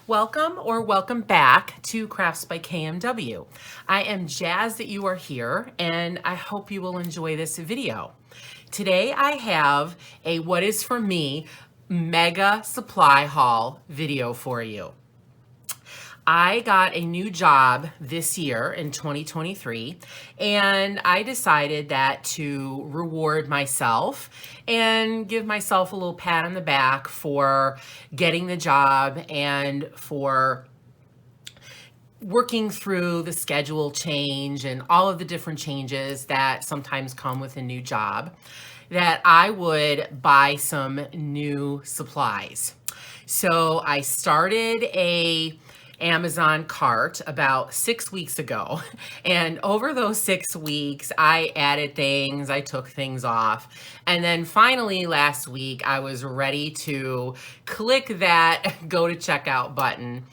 Welcome back to Crafts by KMW. I am jazzed that you are here and I hope you will enjoy this video. Today I have a what is for me mega supply haul video for you. I got a new job this year in 2023, and I decided that to reward myself and give myself a little pat on the back for getting the job and for working through the schedule change and all of the different changes that sometimes come with a new job, that I would buy some new supplies. So I started a Amazon cart about 6 weeks ago. And over those 6 weeks, I added things, I took things off. And then finally last week, I was ready to click that go to checkout button.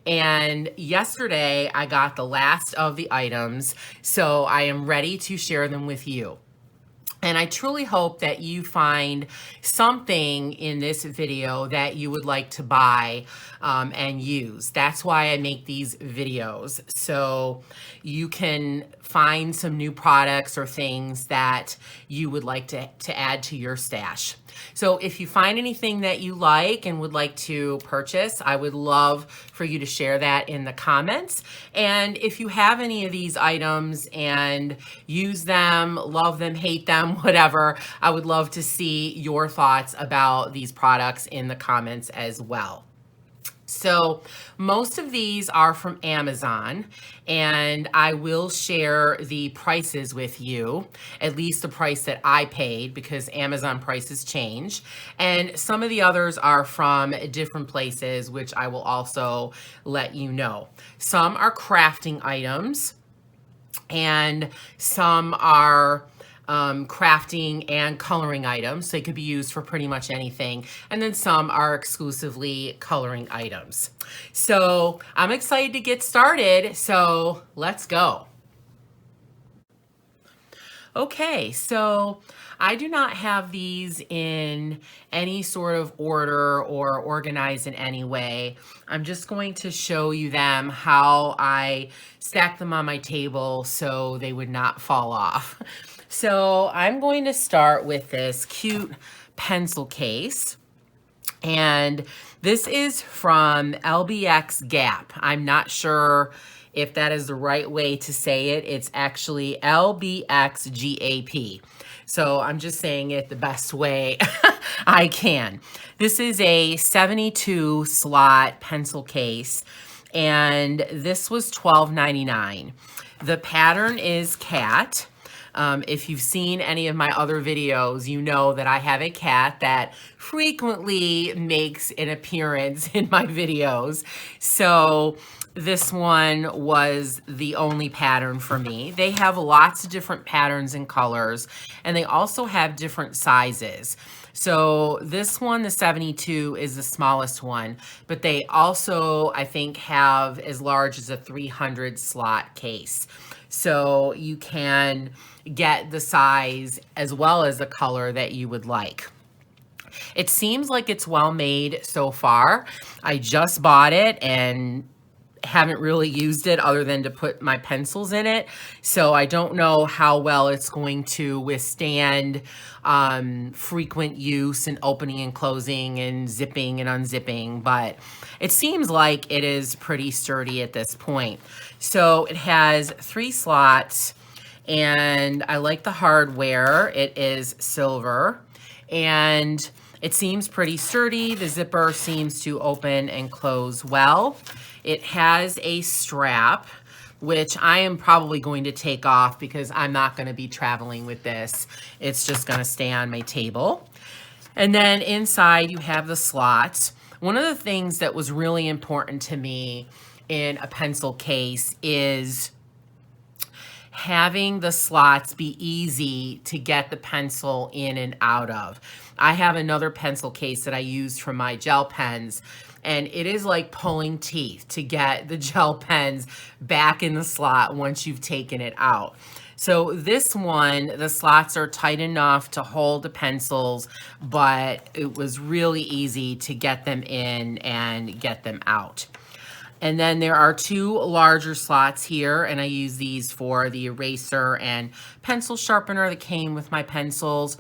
And yesterday, I got the last of the items. So I am ready to share them with you. And I truly hope that you find something in this video that you would like to buy and use. That's why I make these videos. So you can find some new products or things that you would like to add to your stash. So if you find anything that you like and would like to purchase, I would love for you to share that in the comments. And if you have any of these items and use them, love them, hate them, whatever, I would love to see your thoughts about these products in the comments as well. So most of these are from Amazon, and I will share the prices with you, at least the price that I paid, because Amazon prices change. And some of the others are from different places, which I will also let you know. Some are crafting items, and some are crafting and coloring items. So they could be used for pretty much anything. And then some are exclusively coloring items. So I'm excited to get started. So let's go. Okay, so I do not have these in any sort of order or organized in any way. I'm just going to show you them how I stack them on my table so they would not fall off. So I'm going to start with this cute pencil case. And this is from LBX Gap. I'm not sure if that is the right way to say it. It's actually LBX GAP. So I'm just saying it the best way I can. This is a 72 slot pencil case, and this was $12.99. The pattern is cat. If you've seen any of my other videos, you know that I have a cat that frequently makes an appearance in my videos. So this one was the only pattern for me. They have lots of different patterns and colors, and they also have different sizes. So this one, the 72, is the smallest one, but they also, I think, have as large as a 300 slot case. So you can get the size as well as the color that you would like. It seems like it's well made so far. I just bought it and haven't really used it other than to put my pencils in it. So I don't know how well it's going to withstand frequent use and opening and closing and zipping and unzipping, but it seems like it is pretty sturdy at this point. So it has 3 slots, and I like the hardware. It is silver, and it seems pretty sturdy. The zipper seems to open and close well. It has a strap, which I am probably going to take off because I'm not going to be traveling with this. It's just going to stay on my table. And then inside you have the slots. One of the things that was really important to me in a pencil case is having the slots be easy to get the pencil in and out of. I have another pencil case that I use for my gel pens, and it is like pulling teeth to get the gel pens back in the slot once you've taken it out. So this one, the slots are tight enough to hold the pencils, but it was really easy to get them in and get them out. And then there are two larger slots here, and I use these for the eraser and pencil sharpener that came with my pencils.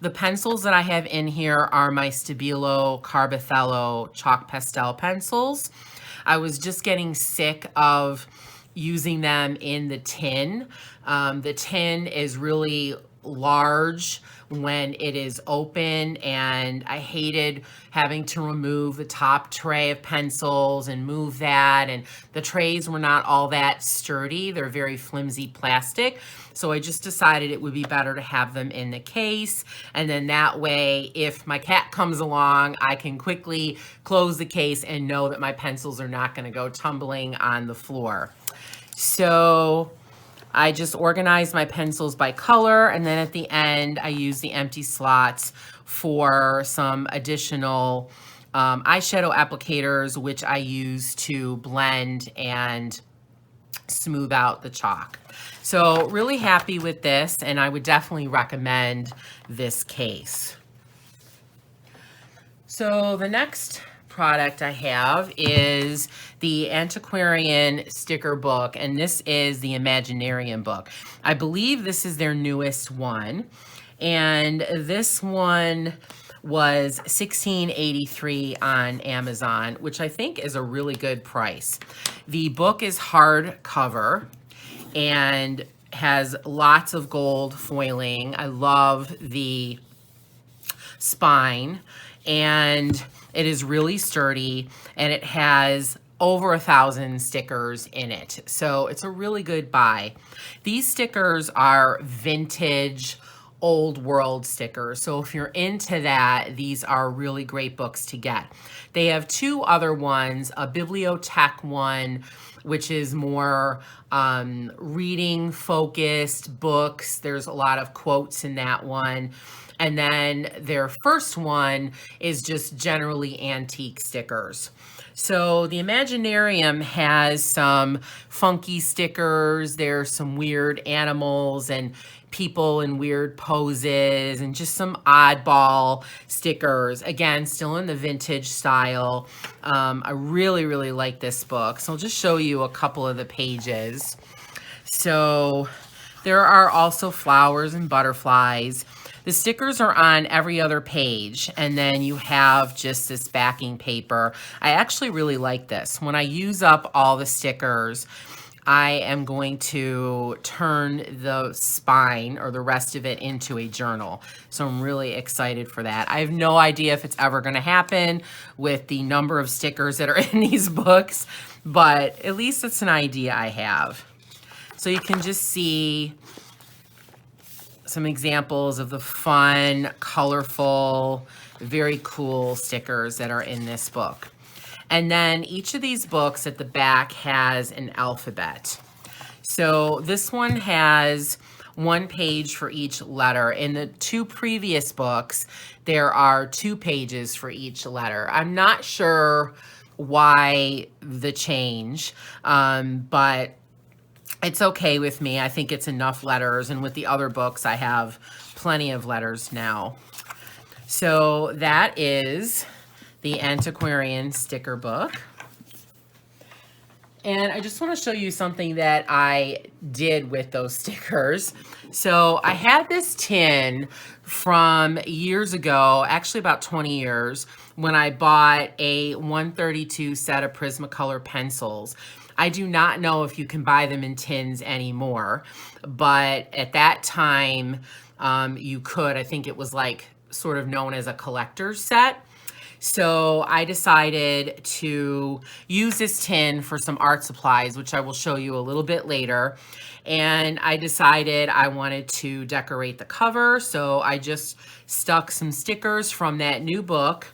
The pencils that I have in here are my Stabilo Carbothello chalk pastel pencils. I was just getting sick of using them in the tin. The tin is really large when it is open, and I hated having to remove the top tray of pencils and move that, and the trays were not all that sturdy. They're very flimsy plastic, so I just decided it would be better to have them in the case, and then that way if my cat comes along, I can quickly close the case and know that my pencils are not going to go tumbling on the floor. So I just organize my pencils by color, and then at the end I use the empty slots for some additional eyeshadow applicators, which I use to blend and smooth out the chalk. So really happy with this, and I would definitely recommend this case. So the next product I have is the Antiquarian sticker book, and this is the Imaginarium book. I believe this is their newest one, and this one was $16.83 on Amazon, which I think is a really good price. The book is hardcover and has lots of gold foiling. I love the spine, and it is really sturdy, and it has over 1,000 stickers in it. So it's a really good buy. These stickers are vintage, old world stickers. So if you're into that, these are really great books to get. They have two other ones, a bibliotech one, which is more reading focused books. There's a lot of quotes in that one. And then their first one is just generally antique stickers. So the Imaginarium has some funky stickers. There's some weird animals and people in weird poses and just some oddball stickers. Again, still in the vintage style. I really, really like this book. So I'll just show you a couple of the pages. So there are also flowers and butterflies. The stickers are on every other page, and then you have just this backing paper. I actually really like this. When I use up all the stickers, I am going to turn the spine or the rest of it into a journal. So I'm really excited for that. I have no idea if it's ever going to happen with the number of stickers that are in these books, but at least it's an idea I have. So you can just see some examples of the fun, colorful, very cool stickers that are in this book. And then each of these books at the back has an alphabet. So this one has one page for each letter. In the two previous books, there are 2 pages for each letter. I'm not sure why the change, but it's okay with me. I think it's enough letters, and with the other books, I have plenty of letters now. So that is the Antiquarian sticker book. And I just want to show you something that I did with those stickers. So I had this tin from years ago, actually about 20 years, when I bought a 132 set of Prismacolor pencils. I do not know if you can buy them in tins anymore, but at that time you could. I think it was like sort of known as a collector's set. So I decided to use this tin for some art supplies, which I will show you a little bit later. And I decided I wanted to decorate the cover. So I just stuck some stickers from that new book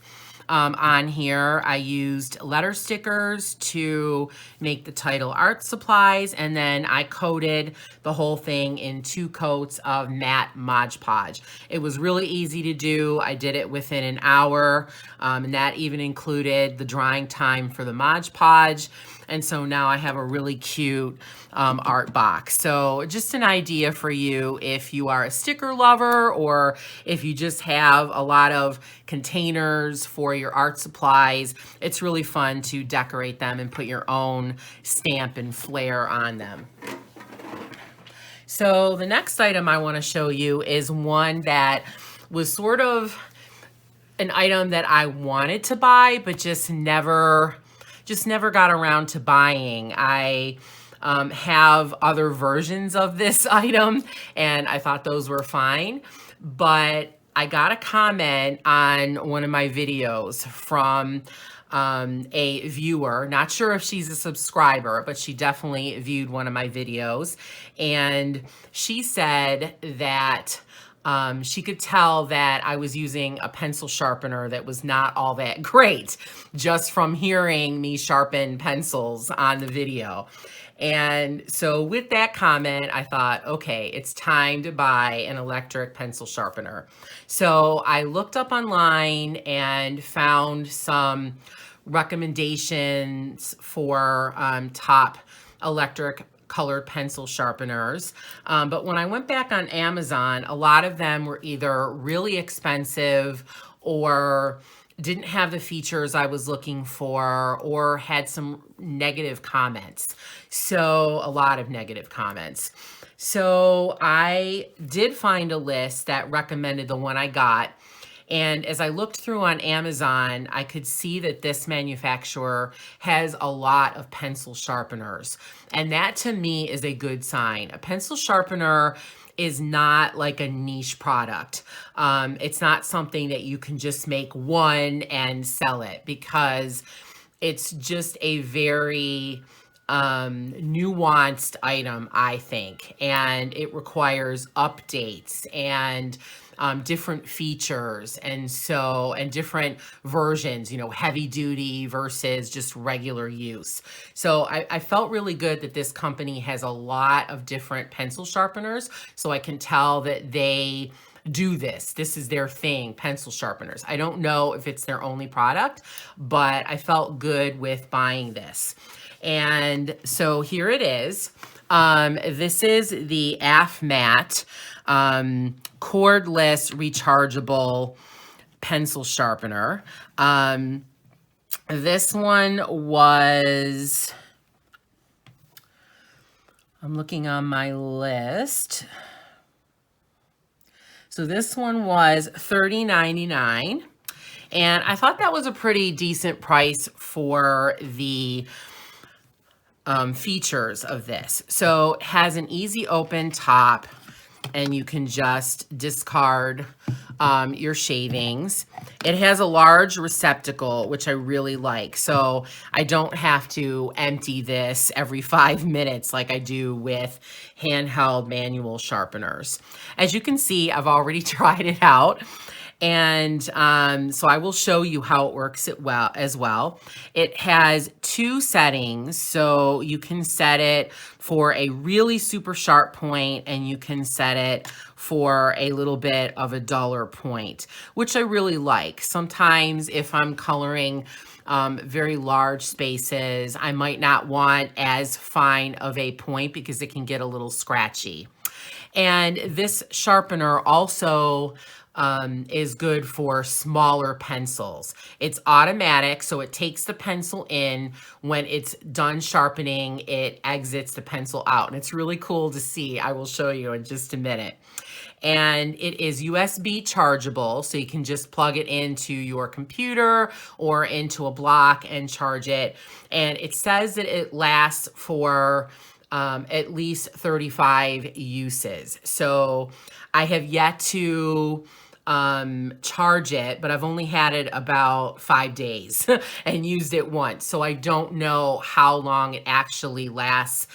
on here. I used letter stickers to make the title art supplies, and then I coated the whole thing in 2 coats of matte Mod Podge. It was really easy to do. I did it within an hour, and that even included the drying time for the Mod Podge. And so now I have a really cute art box. So just an idea for you if you are a sticker lover, or if you just have a lot of containers for your art supplies. It's really fun to decorate them and put your own stamp and flair on them. So the next item I want to show you is one that was sort of an item that I wanted to buy, but just never got around to buying. I have other versions of this item, and I thought those were fine, but I got a comment on one of my videos from a viewer. Not sure if she's a subscriber, but she definitely viewed one of my videos. And she said that she could tell that I was using a pencil sharpener that was not all that great, just from hearing me sharpen pencils on the video. And so with that comment, I thought, okay, it's time to buy an electric pencil sharpener. So I looked up online and found some recommendations for top electric colored pencil sharpeners. But when I went back on Amazon, a lot of them were either really expensive or didn't have the features I was looking for, or had some negative comments. So a lot of negative comments. So I did find a list that recommended the one I got. And as I looked through on Amazon, I could see that this manufacturer has a lot of pencil sharpeners. And that to me is a good sign. A pencil sharpener is not like a niche product. It's not something that you can just make one and sell it, because it's just a very nuanced item, I think, and it requires updates and different features, and different versions, you know, heavy duty versus just regular use. So I felt really good that this company has a lot of different pencil sharpeners, so I can tell that they do this. This is their thing, pencil sharpeners. I don't know if it's their only product, but I felt good with buying this. And so here it is. This is the ephemera cordless rechargeable pencil sharpener. This one was, I'm looking on my list. So this one was $30.99. And I thought that was a pretty decent price for the features of this. So it has an easy open top, and you can just discard your shavings. It has a large receptacle, which I really like. So I don't have to empty this every 5 minutes like I do with handheld manual sharpeners. As you can see, I've already tried it out. And so I will show you how it works as well. It has 2 settings, so you can set it for a really super sharp point, and you can set it for a little bit of a duller point, which I really like. Sometimes if I'm coloring very large spaces, I might not want as fine of a point because it can get a little scratchy. And this sharpener also is good for smaller pencils. It's automatic, so it takes the pencil in. When it's done sharpening, it exits the pencil out. And it's really cool to see. I will show you in just a minute. And it is USB chargeable, so you can just plug it into your computer or into a block and charge it. And it says that it lasts for at least 35 uses. So I have yet to charge it, but I've only had it about 5 days and used it once. So I don't know how long it actually lasts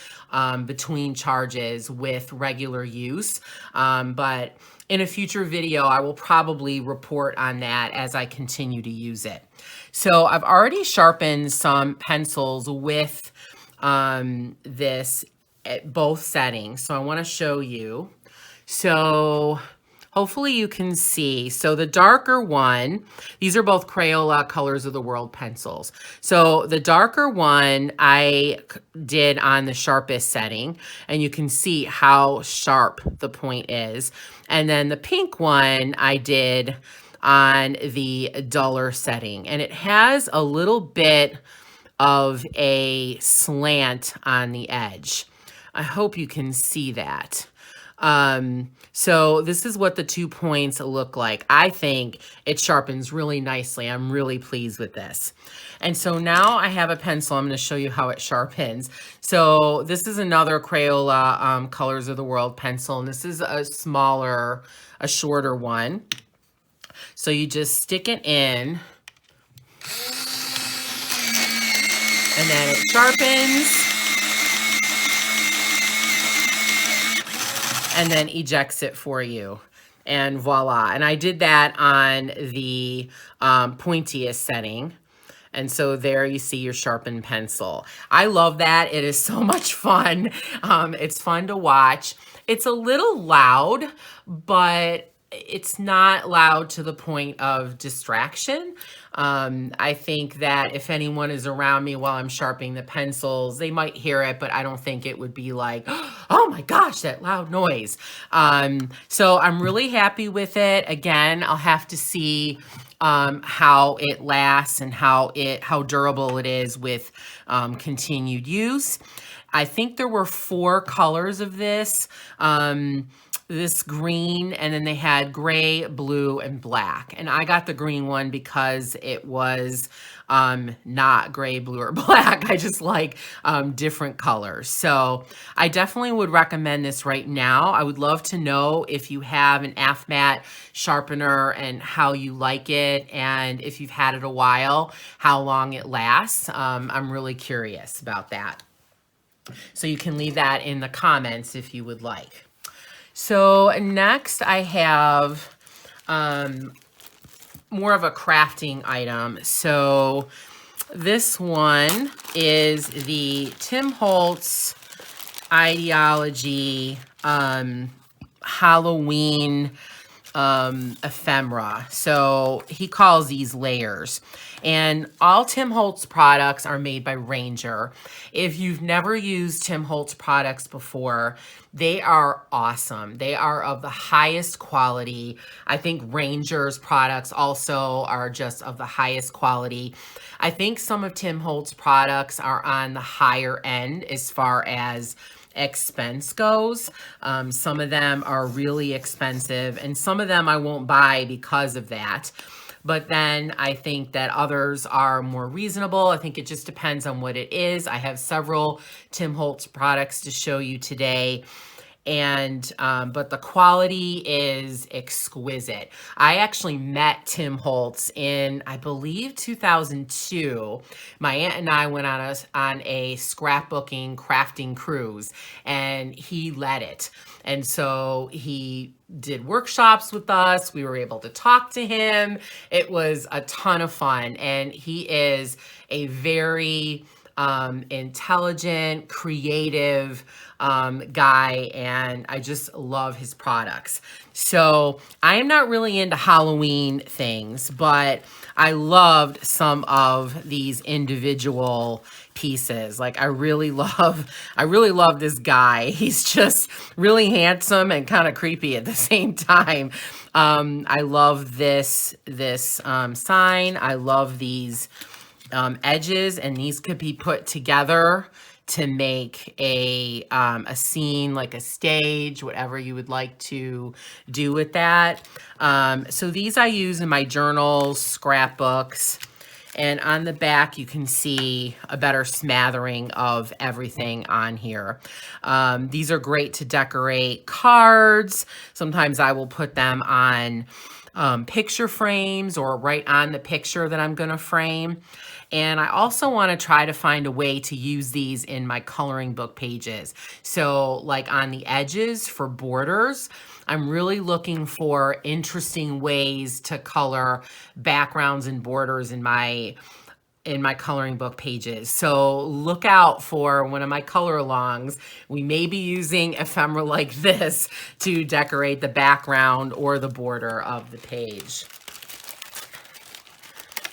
between charges with regular use. But in a future video, I will probably report on that as I continue to use it. So I've already sharpened some pencils with this at both settings. So I want to show you. So Hopefully you can see. So the darker one, these are both Crayola Colors of the World pencils. So the darker one I did on the sharpest setting, and you can see how sharp the point is. And then the pink one I did on the duller setting, and it has a little bit of a slant on the edge. I hope you can see that. So this is what the 2 points look like. I think it sharpens really nicely. I'm really pleased with this. And so now I have a pencil. I'm going to show you how it sharpens. So this is another Crayola Colors of the World pencil, and this is a smaller, a shorter one. So you just stick it in, and then it sharpens, and then ejects it for you, and voila. And I did that on the pointiest setting. And so there you see your sharpened pencil. I love that. It is so much fun. It's fun to watch. It's a little loud, but it's not loud to the point of distraction. I think that if anyone is around me while I'm sharpening the pencils, they might hear it, but I don't think it would be like, oh my gosh, that loud noise. So I'm really happy with it. Again, I'll have to see how it lasts and how durable it is with continued use. I think there were 4 colors of this. This green, and then they had gray, blue, and black. And I got the green one because it was not gray, blue, or black. I just like different colors. So I definitely would recommend this right now. I would love to know if you have an AFMAT sharpener and how you like it, and if you've had it a while, how long it lasts. I'm really curious about that. So you can leave that in the comments if you would like. So next I have more of a crafting item. So this one is the Tim Holtz Ideology Halloween ephemera. So he calls these layers. And all Tim Holtz products are made by Ranger. If you've never used Tim Holtz products before, they are awesome. They are of the highest quality. I think Ranger's products also are just of the highest quality. I think some of Tim Holtz products are on the higher end as far as expense goes. Some of them are really expensive, and some of them I won't buy because of that. But then I think that others are more reasonable. I think it just depends on what it is. I have several Tim Holtz products to show you today. And but the quality is exquisite. I actually met Tim Holtz in, I believe, 2002. My aunt and I went on a scrapbooking crafting cruise, and he led it. And so he did workshops with us. We were able to talk to him. It was a ton of fun, and he is a very intelligent, creative guy, and I just love his products. So I am not really into Halloween things, but I loved some of these individual pieces. Like I really love this guy. He's just really handsome and kind of creepy at the same time. I love this sign. I love these edges, and these could be put together to make a scene, like a stage, whatever you would like to do with that. So these I use in my journals, scrapbooks, and on the back you can see a better smattering of everything on here. These are great to decorate cards. Sometimes I will put them on picture frames or right on the picture that I'm gonna frame. And I also want to try to find a way to use these in my coloring book pages. So like on the edges for borders, I'm really looking for interesting ways to color backgrounds and borders in my in my coloring book pages. So look out for one of my color alongs. We may be using ephemera like this to decorate the background or the border of the page.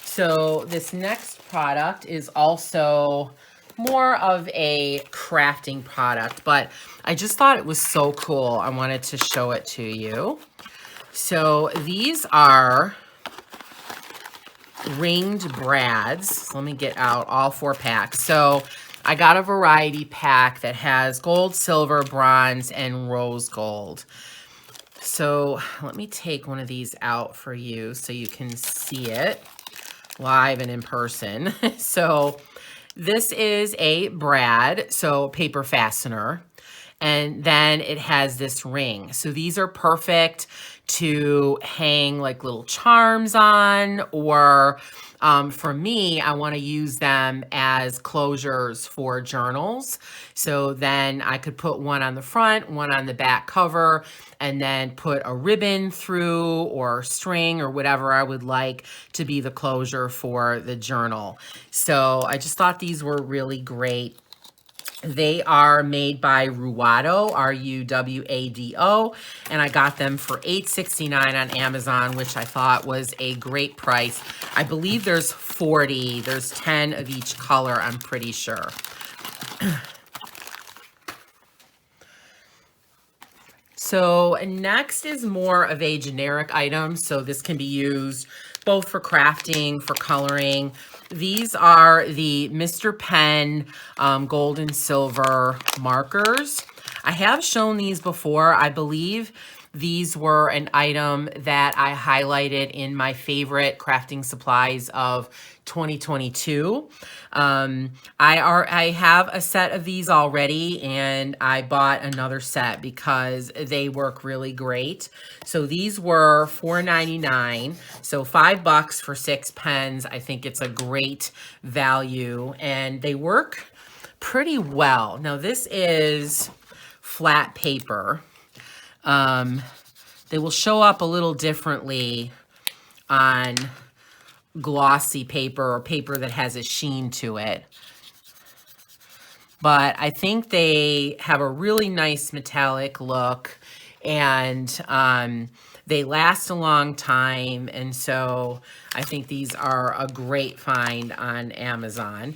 So this next product is also more of a crafting product, but I just thought it was so cool. I wanted to show it to you. So these are ringed brads. Let me get out all 4 packs. So I got a variety pack that has gold, silver, bronze, and rose gold. So let me take one of these out for you so you can see it live and in person. So this is a brad, so paper fastener, and then it has this ring. So these are perfect to hang like little charms on, or for me, I want to use them as closures for journals. So then I could put one on the front, one on the back cover, and then put a ribbon through or string or whatever I would like to be the closure for the journal. So I just thought these were really great. They are made by Ruwado, R-U-W-A-D-O, and I got them for $8.69 on Amazon, which I thought was a great price. I believe there's 40. There's 10 of each color, I'm pretty sure. So next is more of a generic item. So this can be used both for crafting, for coloring. These are the Mr. Pen gold and silver markers. I have shown these before. I believe these were an item that I highlighted in my favorite crafting supplies of 2022. I have a set of these already, and I bought another set because they work really great. So these were $4.99, so $5 for 6 pens. I think it's a great value, and they work pretty well. Now this is flat paper. They will show up a little differently on glossy paper or paper that has a sheen to it. But I think they have a really nice metallic look, and they last a long time. And so I think these are a great find on Amazon.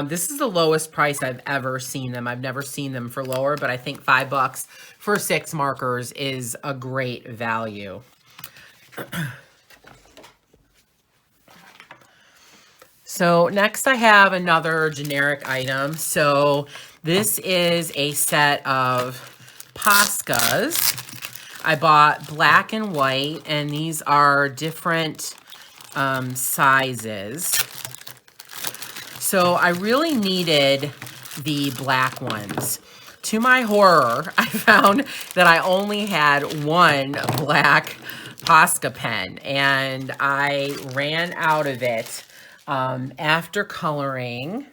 This is the lowest price I've ever seen them. I've never seen them for lower, but I think $5 for 6 markers is a great value. So next I have another generic item. So this is a set of Poscas. I bought black and white, and these are different sizes. So I really needed the black ones. To my horror, I found that I only had one black Posca pen, and I ran out of it after coloring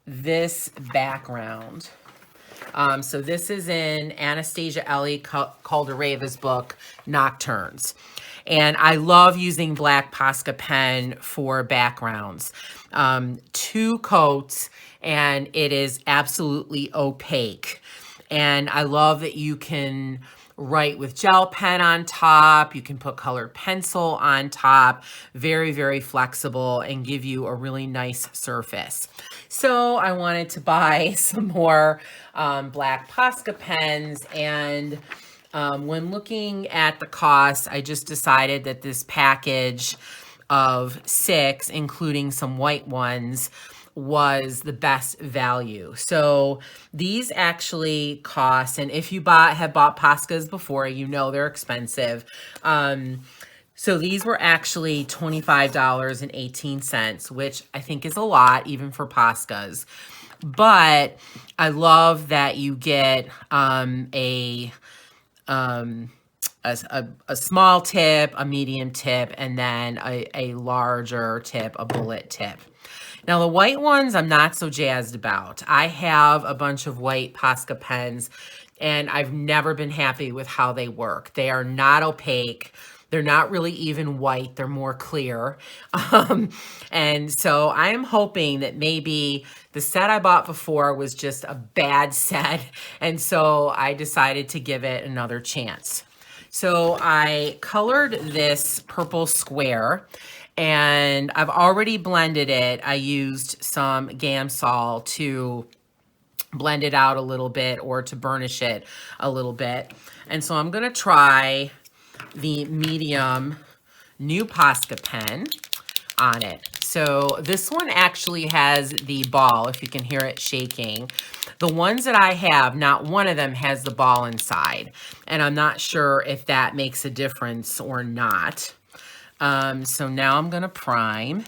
this background. So this is in Anastasia Ellie Caldereva's book, Nocturnes. And I love using black Posca pen for backgrounds. 2 coats, and it is absolutely opaque. And I love that you can write with gel pen on top. You can put colored pencil on top. Very, very flexible and give you a really nice surface. So I wanted to buy some more black Posca pens, and when looking at the cost, I just decided that this package of 6, including some white ones, was the best value. So these actually cost, and if you have bought Poscas before, you know they're expensive. So these were actually $25.18, which I think is a lot, even for Poscas. But I love that you get a small tip, a medium tip, and then a larger tip, a bullet tip. Now the white ones I'm not so jazzed about. I have a bunch of white Posca pens, and I've never been happy with how they work. They are not opaque. They're not really even white, they're more clear. And so I am hoping that maybe the set I bought before was just a bad set, and so I decided to give it another chance. So I colored this purple square, and I've already blended it. I used some gamsol to blend it out a little bit or to burnish it a little bit. And so I'm gonna try the medium new Posca pen on it. So this one actually has the ball, if you can hear it shaking. The ones that I have, not one of them has the ball inside, and I'm not sure if that makes a difference or not. So now I'm gonna prime.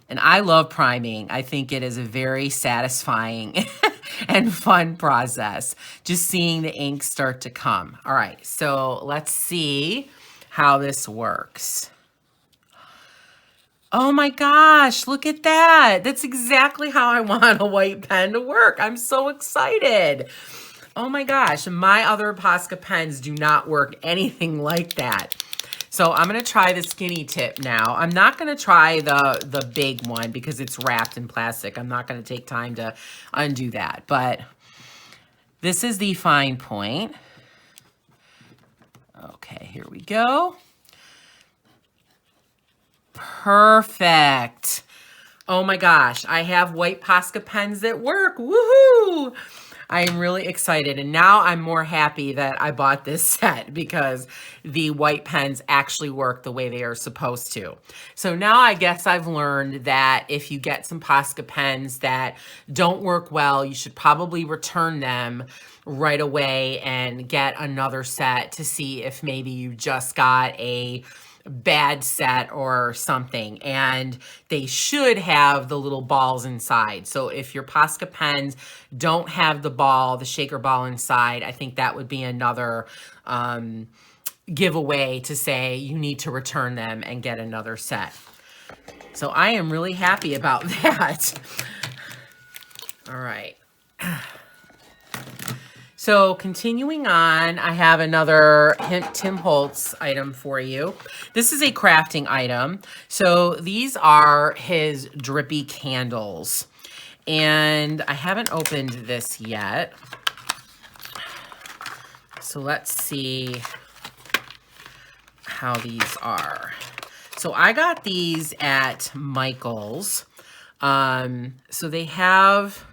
And I love priming. I think it is a very satisfying and fun process, just seeing the ink start to come. All right, so let's see how this works. Oh my gosh, look at that. That's exactly how I want a white pen to work. I'm so excited. Oh my gosh, my other Posca pens do not work anything like that. So I'm gonna try the skinny tip now. I'm not gonna try the big one because it's wrapped in plastic. I'm not gonna take time to undo that, but this is the fine point. Okay, here we go. Perfect. Oh my gosh, I have white Posca pens that work, woohoo! I am really excited, and now I'm more happy that I bought this set because the white pens actually work the way they are supposed to. So now I guess I've learned that if you get some Posca pens that don't work well, you should probably return them right away and get another set to see if maybe you just got a bad set or something, and they should have the little balls inside. So if your Posca pens don't have the ball, the shaker ball inside, I think that would be another giveaway to say you need to return them and get another set. So I am really happy about that. All right. So continuing on, I have another Tim Holtz item for you. This is a crafting item. So these are his Drippy candles. And I haven't opened this yet. So let's see how these are. So I got these at Michael's. So they have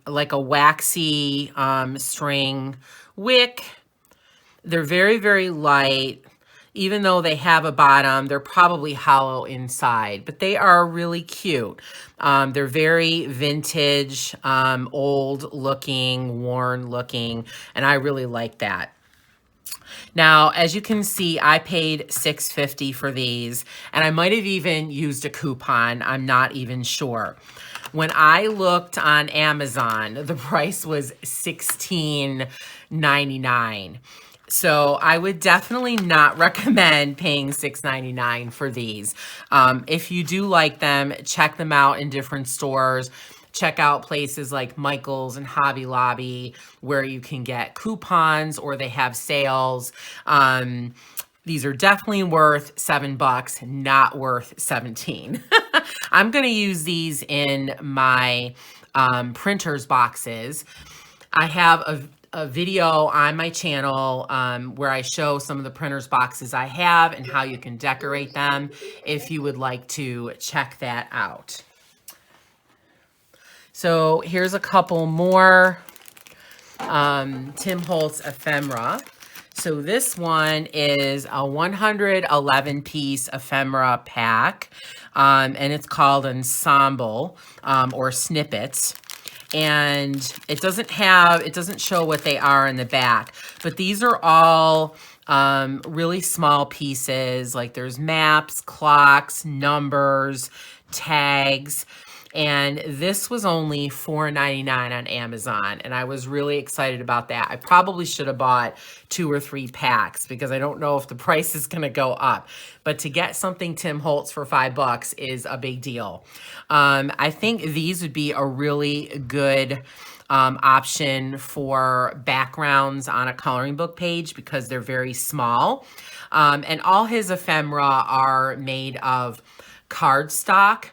like a waxy string wick. They're very, very light. Even though they have a bottom, they're probably hollow inside, but they are really cute. They're very vintage, old looking, worn looking, and I really like that. Now, as you can see, I paid $6.50 for these, and I might have even used a coupon. I'm not even sure. When I looked on Amazon, the price was $16.99. So I would definitely not recommend paying $6.99 for these. If you do like them, check them out in different stores. Check out places like Michael's and Hobby Lobby where you can get coupons or they have sales. These are definitely worth $7, not worth 17. I'm gonna use these in my printers boxes. I have a video on my channel where I show some of the printers boxes I have and how you can decorate them if you would like to check that out. So here's a couple more Tim Holtz ephemera. So this one is a 111 piece ephemera pack, and it's called Ensemble or Snippets. And it doesn't show what they are in the back, but these are all really small pieces. Like there's maps, clocks, numbers, tags. And this was only $4.99 on Amazon, and I was really excited about that. I probably should have bought 2 or 3 packs because I don't know if the price is going to go up. But to get something Tim Holtz for $5 is a big deal. I think these would be a really good option for backgrounds on a coloring book page because they're very small. And all his ephemera are made of cardstock.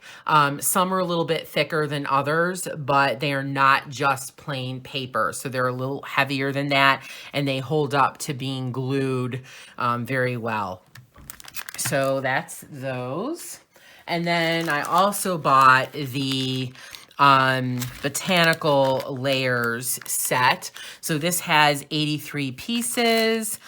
Some are a little bit thicker than others, but they are not just plain paper. So they're a little heavier than that, and they hold up to being glued very well. So that's those. And then I also bought the botanical layers set. So this has 83 pieces.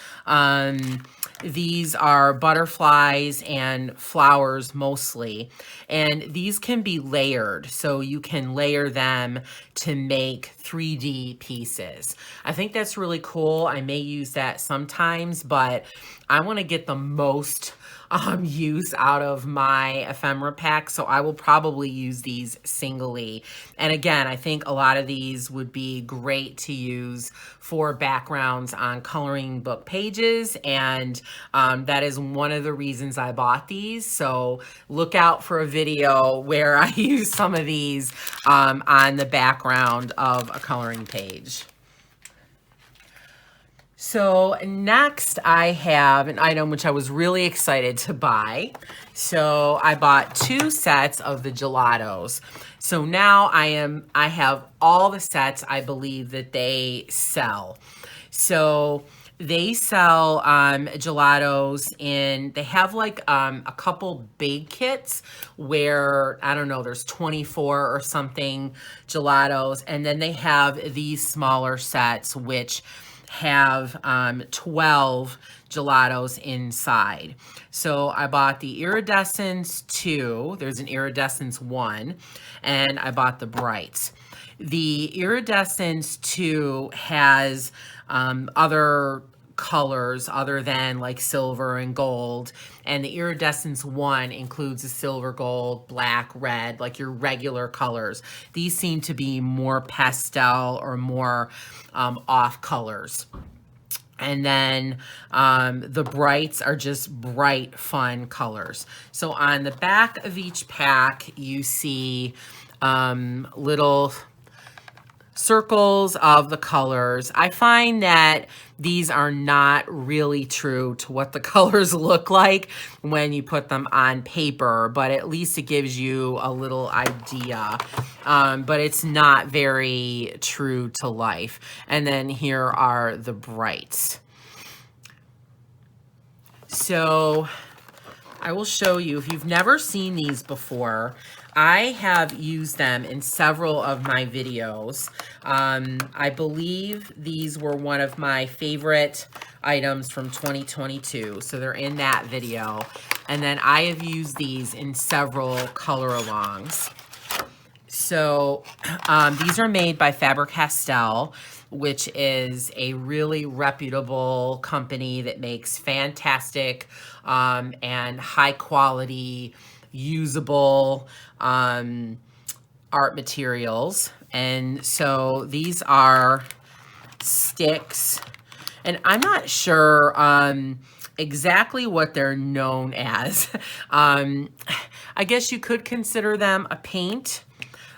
These are butterflies and flowers mostly, and these can be layered, so you can layer them to make 3D pieces. I think that's really cool. I may use that sometimes, but I want to get the most use out of my ephemera pack, so I will probably use these singly. And again, I think a lot of these would be great to use for backgrounds on coloring book pages, and that is one of the reasons I bought these. So look out for a video where I use some of these on the background of a coloring page. So next I have an item which I was really excited to buy. So I bought 2 sets of the gelatos. So now I have all the sets I believe that they sell. So they sell gelatos they have like a couple big kits where, I don't know, there's 24 or something gelatos. And then they have these smaller sets which have 12 gelatos inside. So I bought the iridescence 2, there's an iridescence 1, and I bought the brights. The iridescence 2 has other colors other than like silver and gold, and the iridescence 1 includes the silver, gold, black, red, like your regular colors. These seem to be more pastel or more off colors. And then the brights are just bright, fun colors. So on the back of each pack, you see little circles of the colors. I find that these are not really true to what the colors look like when you put them on paper, but at least it gives you a little idea. But it's not very true to life. And then here are the brights. So I will show you, if you've never seen these before, I have used them in several of my videos. I believe these were one of my favorite items from 2022. So they're in that video. And then I have used these in several color alongs. So these are made by Faber-Castell, which is a really reputable company that makes fantastic and high quality usable art materials. And so these are sticks, and I'm not sure exactly what they're known as. I guess you could consider them a paint,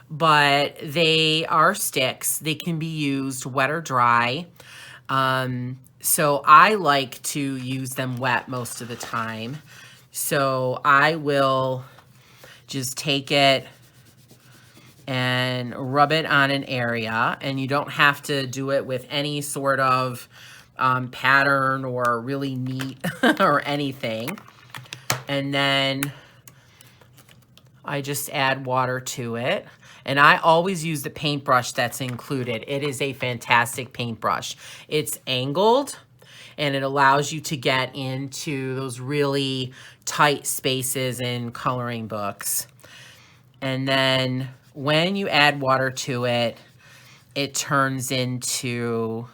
but they are sticks. They can be used wet or dry. So I like to use them wet most of the time. So I will just take it and rub it on an area, and you don't have to do it with any sort of pattern or really neat or anything. And then I just add water to it. And I always use the paintbrush that's included. It is a fantastic paintbrush. It's angled, and it allows you to get into those really tight spaces in coloring books. And then when you add water to it, it turns into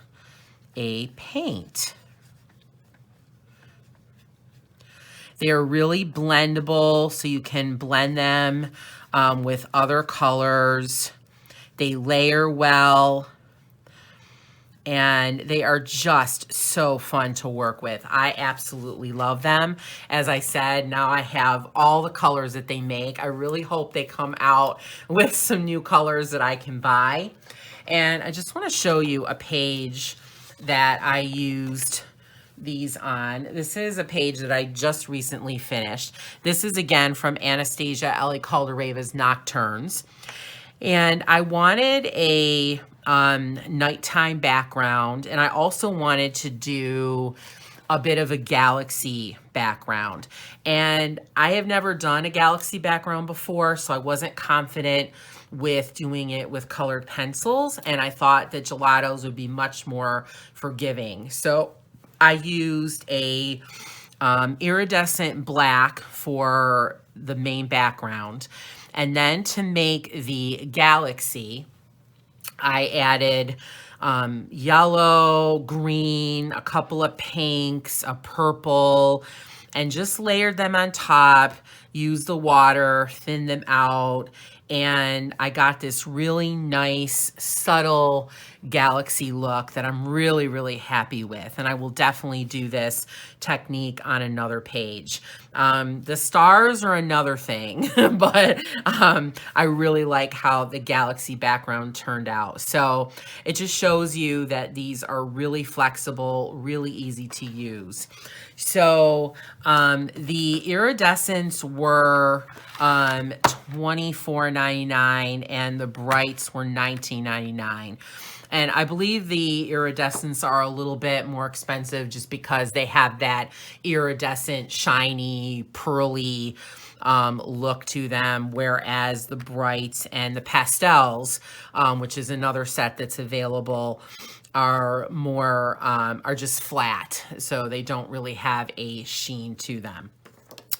a paint. They're really blendable, so you can blend them with other colors. They layer well, and they are just so fun to work with. I absolutely love them. As I said, now I have all the colors that they make. I really hope they come out with some new colors that I can buy. And I just want to show you a page that I used these on. This is a page that I just recently finished. This is again from Anastasia Ellie Caldereva's Nocturnes. And I wanted a nighttime background, and I also wanted to do a bit of a galaxy background. And I have never done a galaxy background before, so I wasn't confident with doing it with colored pencils, and I thought that gelatos would be much more forgiving. So I used a iridescent black for the main background. And then to make the galaxy, I added yellow, green, a couple of pinks, a purple, and just layered them on top, used the water, thinned them out, and I got this really nice, subtle galaxy look that I'm really, really happy with. And I will definitely do this technique on another page. The stars are another thing, but I really like how the galaxy background turned out. So it just shows you that these are really flexible, really easy to use. So the iridescents were $24.99 and the brights were $19.99. And I believe the iridescents are a little bit more expensive just because they have that iridescent, shiny, pearly look to them, whereas the brights and the pastels, which is another set that's available, are more, are just flat. So they don't really have a sheen to them.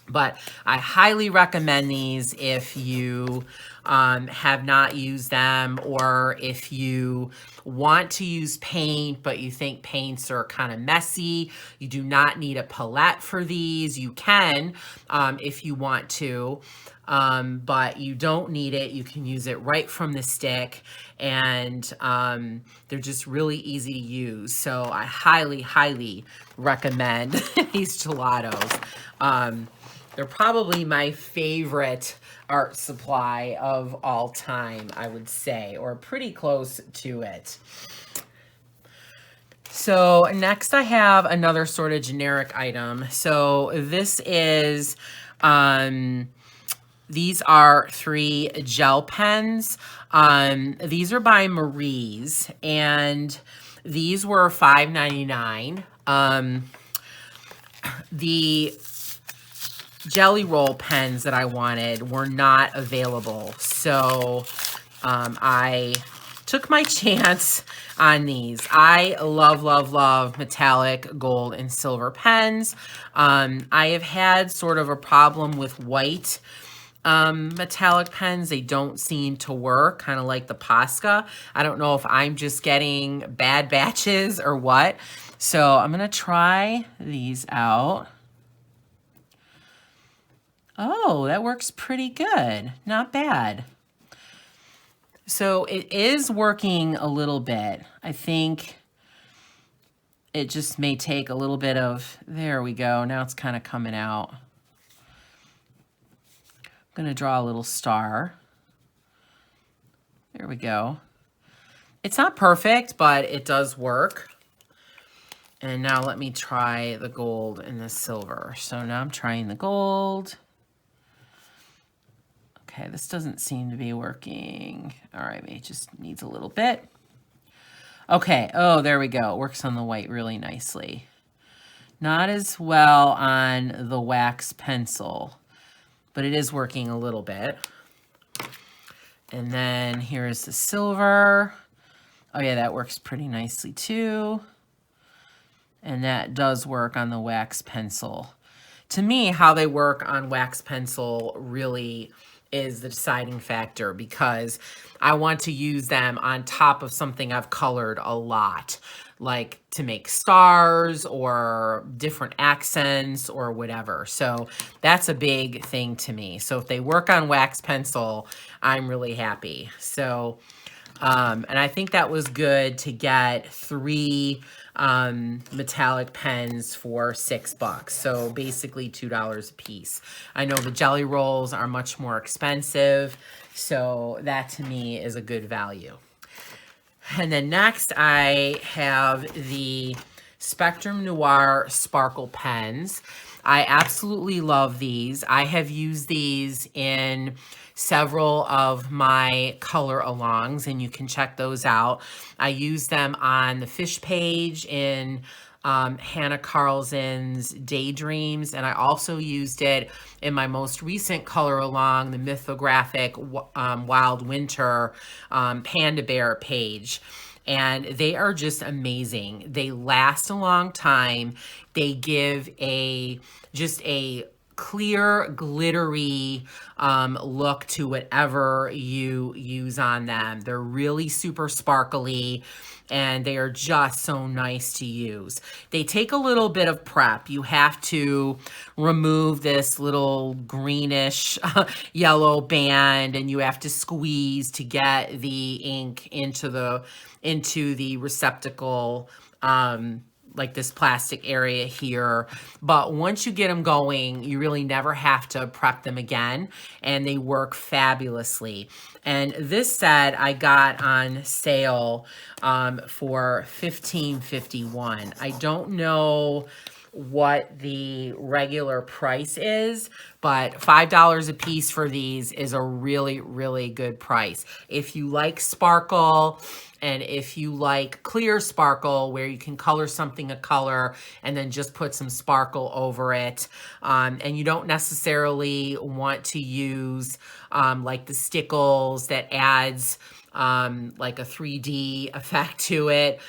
But I highly recommend these if you have not used them, or if you want to use paint, but you think paints are kind of messy. You do not need a palette for these. You can if you want to, but you don't need it. You can use it right from the stick, and they're just really easy to use. So I highly, highly recommend these gelatos. They're probably my favorite art supply of all time, I would say, or pretty close to it. So next I have another sort of generic item. So this is, these are 3 gel pens. These are by Marie's, and these were $5.99. The jelly roll pens that I wanted were not available, so I took my chance on these. I love, love, love metallic gold and silver pens. I have had sort of a problem with white metallic pens. They don't seem to work, kind of like the Posca. I don't know if I'm just getting bad batches or what. So I'm gonna try these out. Oh, that works pretty good. Not bad. So it is working a little bit. I think it just may take a little bit of, there we go. Now it's kind of coming out. I'm going to draw a little star. There we go. It's not perfect, but it does work. And now let me try the gold and the silver. So now I'm trying the gold. Okay, this doesn't seem to be working. All right, it just needs a little bit. Okay, oh, there we go. It works on the white really nicely. Not as well on the wax pencil, but it is working a little bit. And then here's the silver. Oh yeah, that works pretty nicely too. And that does work on the wax pencil. To me, how they work on wax pencil really is the deciding factor, because I want to use them on top of something I've colored a lot, like to make stars or different accents or whatever. So that's a big thing to me. So if they work on wax pencil, I'm really happy. So, and I think that was good to get 3 metallic pens for $6. So basically $2 a piece. I know the jelly rolls are much more expensive, so that to me is a good value. And then next I have the Spectrum Noir Sparkle pens. I absolutely love these. I have used these in several of my color alongs, and you can check those out. I use them on the fish page in Hannah Carlson's Daydreams, and I also used it in my most recent color along, the Mythographic Wild Winter Panda Bear page. And they are just amazing. They last a long time. They give just a clear, glittery look to whatever you use on them. They're really super sparkly, and they are just so nice to use. They take a little bit of prep. You have to remove this little greenish yellow band, and you have to squeeze to get the ink into the receptacle, like this plastic area here. But once you get them going, you really never have to prep them again, and they work fabulously. And this set I got on sale for $15.51. I don't know what the regular price is, but $5 a piece for these is a really, really good price. If you like sparkle, and if you like clear sparkle where you can color something a color and then just put some sparkle over it, and you don't necessarily want to use like the stickles that adds like a 3D effect to it,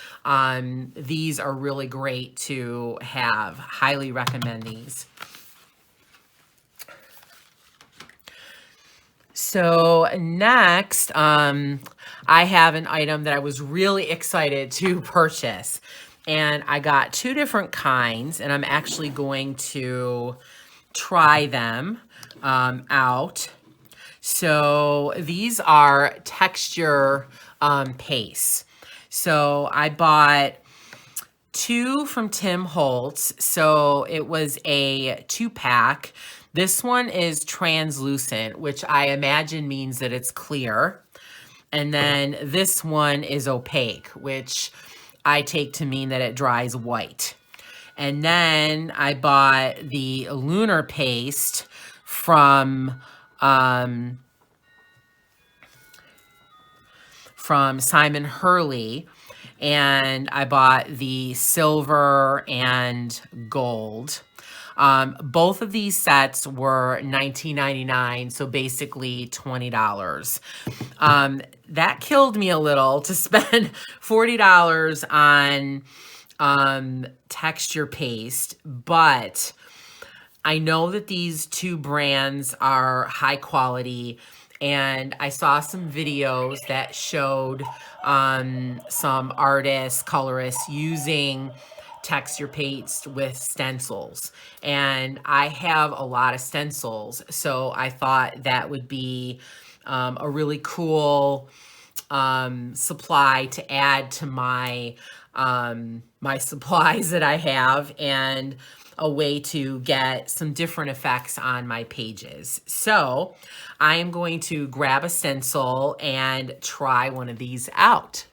these are really great to have. Highly recommend these. So next, I have an item that I was really excited to purchase, and I got 2 different kinds, and I'm actually going to try them out. So these are texture pastes. So I bought 2 from Tim Holtz. So it was a 2-pack. This one is translucent, which I imagine means that it's clear. And then this one is opaque, which I take to mean that it dries white. And then I bought the lunar paste from Simon Hurley, and I bought the silver and gold. Both of these sets were $19.99, so basically $20. That killed me a little to spend $40 on texture paste, but I know that these 2 brands are high quality, and I saw some videos that showed some artists, colorists using texture paste with stencils, and I have a lot of stencils, so I thought that would be a really cool supply to add to my my supplies that I have, and a way to get some different effects on my pages. So I am going to grab a stencil and try one of these out.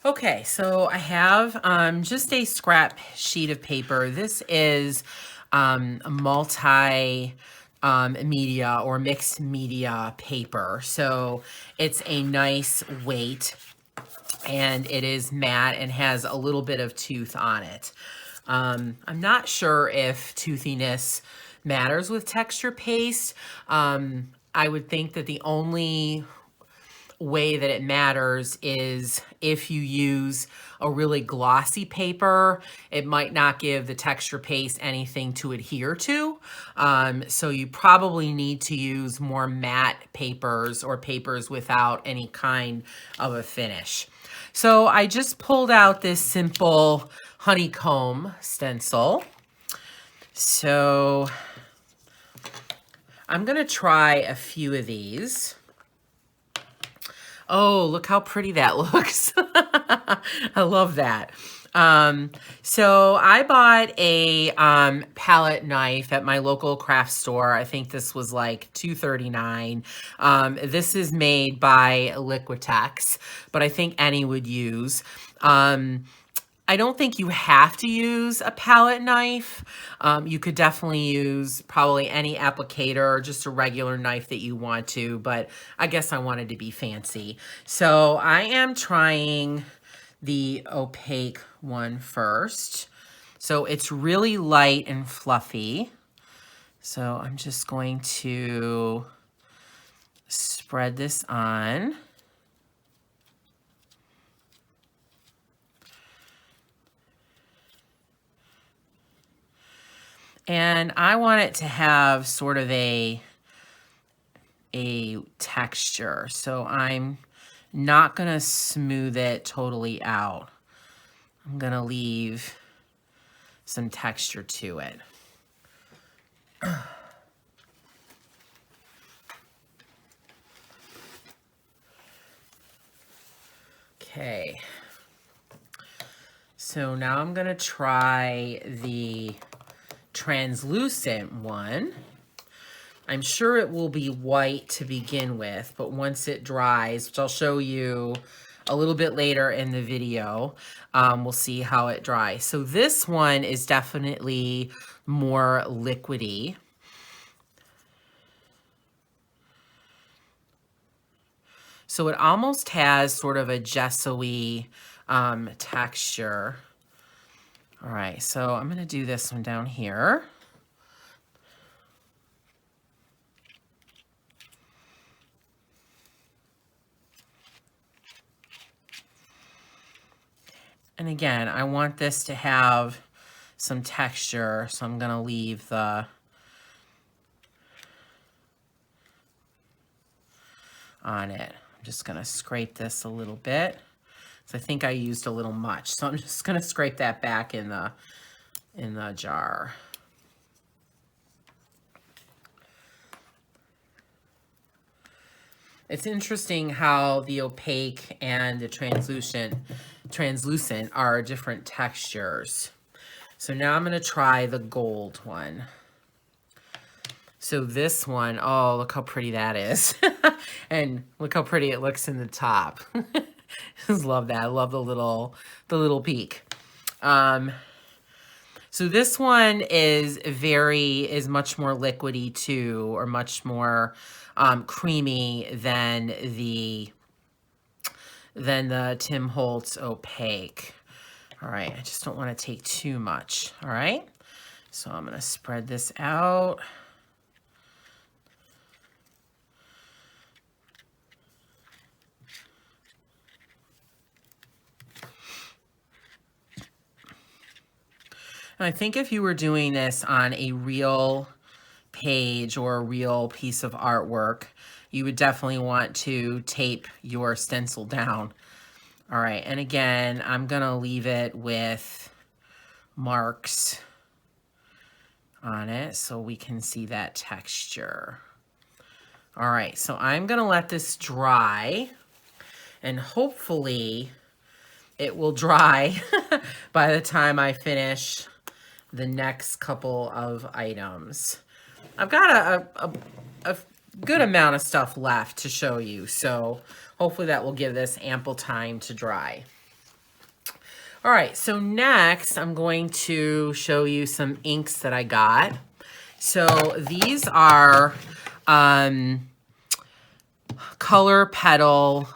Okay, so I have just a scrap sheet of paper. This is a multi media or mixed media paper. So it's a nice weight, and it is matte and has a little bit of tooth on it. I'm not sure if toothiness matters with texture paste. I would think that the only way that it matters is if you use a really glossy paper, it might not give the texture paste anything to adhere to. So you probably need to use more matte papers or papers without any kind of a finish. So I just pulled out this simple honeycomb stencil. So I'm gonna try a few of these. Oh, look how pretty that looks. I love that. So I bought a palette knife at my local craft store. I think this was like $2.39. This is made by Liquitex, but I think any would use. I don't think you have to use a palette knife. You could definitely use probably any applicator or just a regular knife that you want to, but I guess I wanted to be fancy. So I am trying the opaque one first. So it's really light and fluffy. So I'm just going to spread this on. And I want it to have sort of a texture. So I'm not gonna smooth it totally out. I'm gonna leave some texture to it. Okay. So now I'm gonna try the translucent one. I'm sure it will be white to begin with, but once it dries, which I'll show you a little bit later in the video, we'll see how it dries. So this one is definitely more liquidy. So it almost has sort of a gesso-y texture. All right, so I'm gonna do this one down here. And again, I want this to have some texture, so I'm gonna leave the on it. I'm just gonna scrape this a little bit. So I think I used a little much, so I'm just gonna scrape that back in the jar. It's interesting how the opaque and the translucent are different textures. So now I'm gonna try the gold one. So this one, oh, look how pretty that is. And look how pretty it looks in the top. Just love that. I love the little peak. So this one is much more liquidy too, or much more creamy than the Tim Holtz opaque. All right, I just don't want to take too much. All right, so I'm gonna spread this out. I think if you were doing this on a real page or a real piece of artwork, you would definitely want to tape your stencil down. All right, and again, I'm gonna leave it with marks on it so we can see that texture. All right, so I'm gonna let this dry, and hopefully it will dry by the time I finish the next couple of items. I've got a good amount of stuff left to show you, so hopefully that will give this ample time to dry. All right, so next I'm going to show you some inks that I got. So these are color petal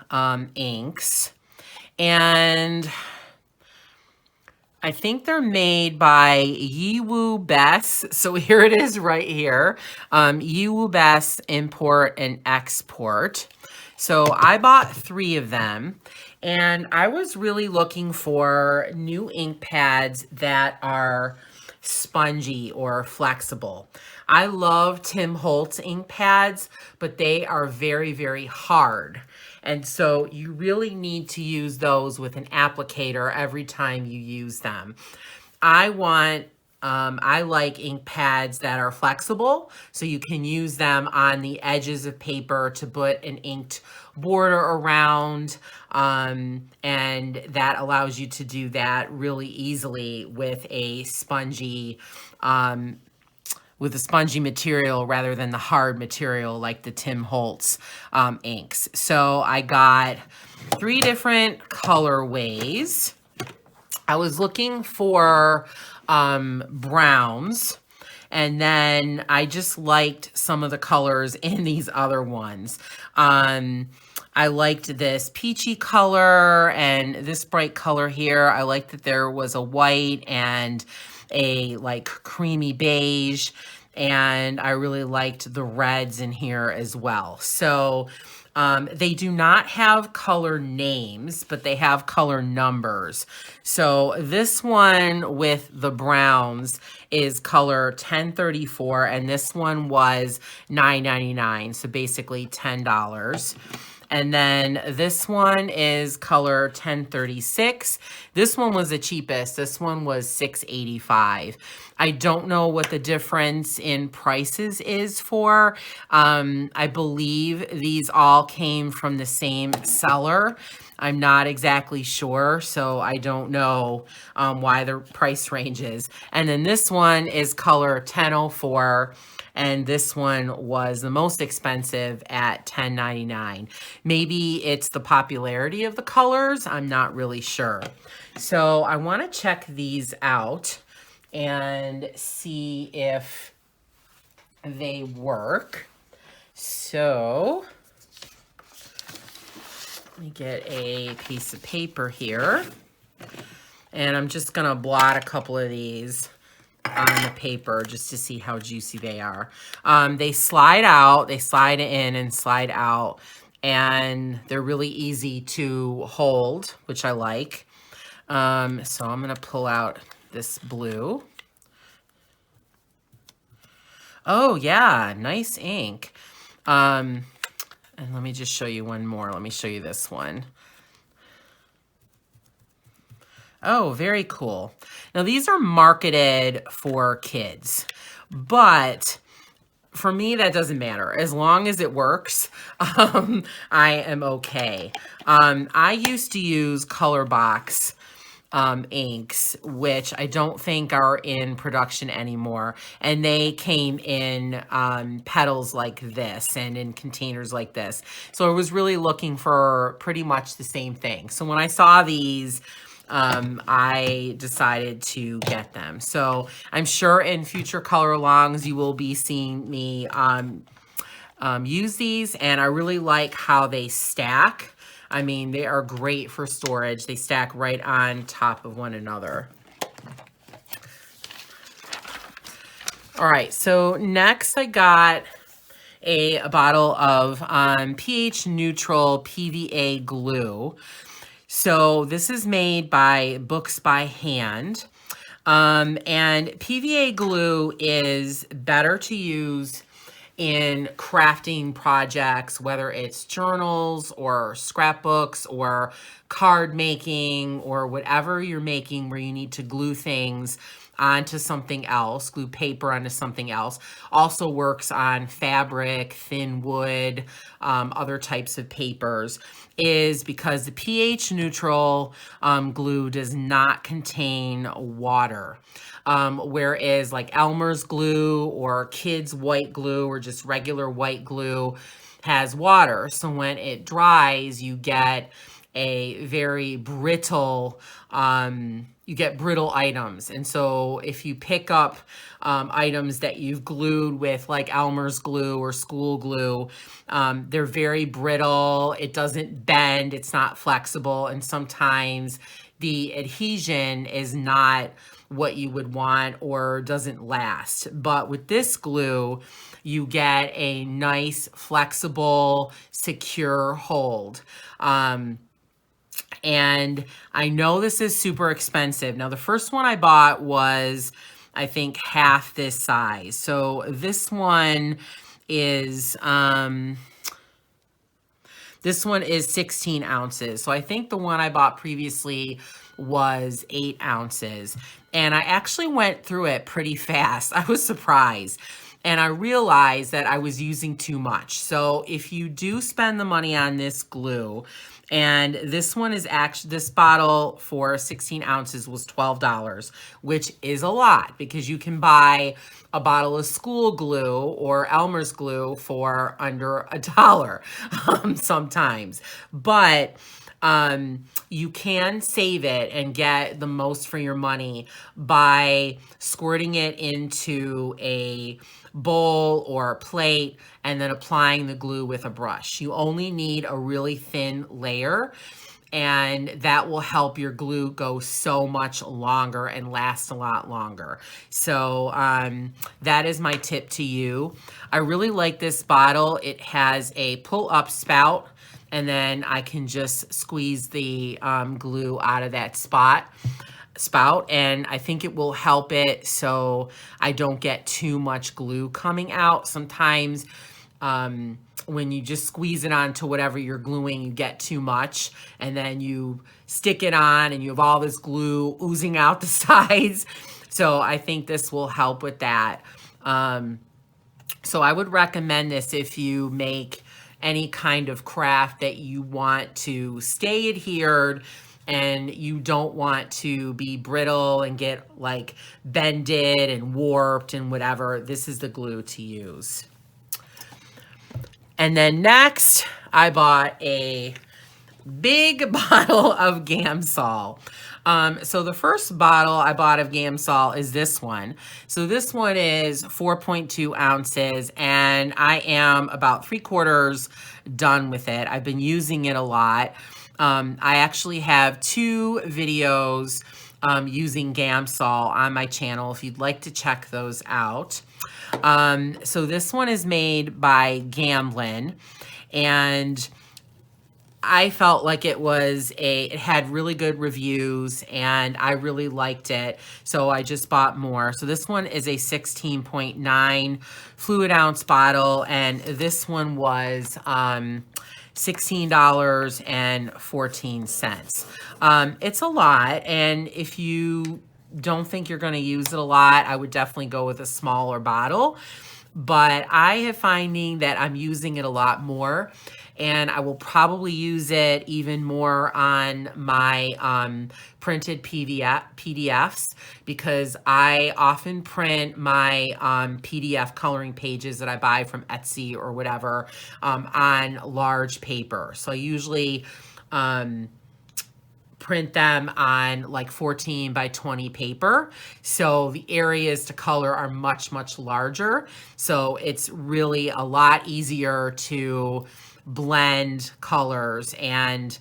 inks, and I think they're made by Yiwu Best. So here it is right here. Yiwu Best Import and Export. So I bought 3 of them, and I was really looking for new ink pads that are spongy or flexible. I love Tim Holtz ink pads, but they are very, very hard. And so you really need to use those with an applicator every time you use them. I like ink pads that are flexible, so you can use them on the edges of paper to put an inked border around, and that allows you to do that really easily with a spongy material rather than the hard material like the Tim Holtz inks. So I got 3 different colorways. I was looking for browns, and then I just liked some of the colors in these other ones. I liked this peachy color and this bright color here. I liked that there was a white and a like creamy beige, and I really liked the reds in here as well. So they do not have color names, but they have color numbers. So this one with the browns is color 1034, and this one was $9.99, so basically $10. And then this one is color 1036. This one was the cheapest. This one was $6.85. I don't know what the difference in prices is for. I believe these all came from the same seller. I'm not exactly sure, so I don't know why the price ranges. And then this one is color 1004. And this one was the most expensive at $10.99. Maybe it's the popularity of the colors. I'm not really sure. So I want to check these out and see if they work. So let me get a piece of paper here. And I'm just going to blot a couple of these on the paper just to see how juicy they are. They slide out, they slide in and slide out, and they're really easy to hold, which I like. So I'm gonna pull out this blue. Oh yeah, nice ink. And let me just show you one more. Let me show you this one. Oh, very cool. Now, these are marketed for kids, but for me, that doesn't matter. As long as it works, I am okay. I used to use Color Box inks, which I don't think are in production anymore. And they came in petals like this and in containers like this. So I was really looking for pretty much the same thing. So when I saw these, I decided to get them. So I'm sure in future color alongs you will be seeing me use these, and I really like how they stack. I mean, they are great for storage. They stack right on top of one another. All right, so next I got a bottle of pH neutral PVA glue. So this is made by Books by Hand. And PVA glue is better to use in crafting projects, whether it's journals or scrapbooks or card making or whatever you're making where you need to glue things onto something else, glue paper onto something else. Also works on fabric, thin wood, other types of papers, is because the pH neutral glue does not contain water. Whereas like Elmer's glue or kids white glue or just regular white glue has water. So when it dries, you get a very brittle, you get brittle items. And so if you pick up items that you've glued with like Elmer's glue or school glue, they're very brittle. It doesn't bend. It's not flexible. And sometimes the adhesion is not what you would want or doesn't last. But with this glue, you get a nice, flexible, secure hold. And I know this is super expensive. Now, the first one I bought was, I think, half this size. So this one is, 16 ounces. So I think the one I bought previously was 8 ounces. And I actually went through it pretty fast. I was surprised. And I realized that I was using too much. So if you do spend the money on this glue, and this one is actually, this bottle for 16 ounces was $12, which is a lot because you can buy a bottle of school glue or Elmer's glue for under $1 sometimes. But you can save it and get the most for your money by squirting it into a bowl or a plate and then applying the glue with a brush. You only need a really thin layer, and that will help your glue go so much longer and last a lot longer. So that is my tip to you. I really like this bottle. It has a pull-up spout, and then I can just squeeze the glue out of that spout, and I think it will help it so I don't get too much glue coming out. Sometimes when you just squeeze it onto whatever you're gluing, you get too much, and then you stick it on and you have all this glue oozing out the sides. So I think this will help with that. So I would recommend this if you make any kind of craft that you want to stay adhered and you don't want to be brittle and get like bended and warped and whatever. This is the glue to use. And then next, I bought a big bottle of gamsol. So the first bottle I bought of gamsol is this one. So this one is 4.2 ounces, and I am about 3/4 done with it. I've been using it a lot. I actually have 2 videos using gamsol on my channel if you'd like to check those out. So this one is made by Gamblin, and I felt like it had really good reviews and I really liked it. So I just bought more. So this one is a 16.9 fluid ounce bottle, and this one was $16.14. It's a lot, and if you don't think you're going to use it a lot, I would definitely go with a smaller bottle. But I am finding that I'm using it a lot more, and I will probably use it even more on my printed PDFs, because I often print my PDF coloring pages that I buy from Etsy or whatever on large paper. So I usually print them on like 14 by 20 paper. So the areas to color are much, much larger. So it's really a lot easier to blend colors and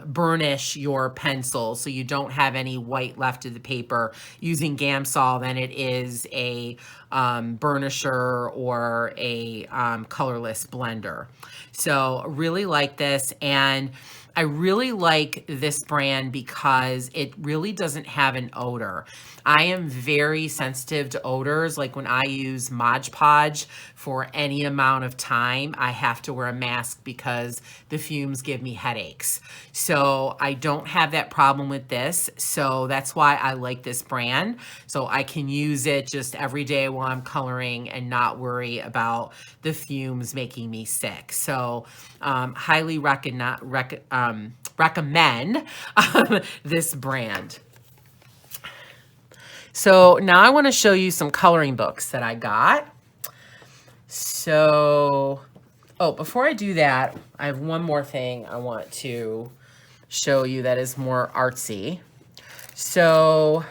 burnish your pencil so you don't have any white left of the paper using gamsol than it is a burnisher or a colorless blender. So really like this, and I really like this brand because it really doesn't have an odor. I am very sensitive to odors. Like when I use Mod Podge for any amount of time, I have to wear a mask because the fumes give me headaches. So I don't have that problem with this. So that's why I like this brand. So I can use it just every day while I'm coloring and not worry about the fumes making me sick. So highly recommend this brand. So now I want to show you some coloring books that I got. So, oh, before I do that, I have one more thing I want to show you that is more artsy. So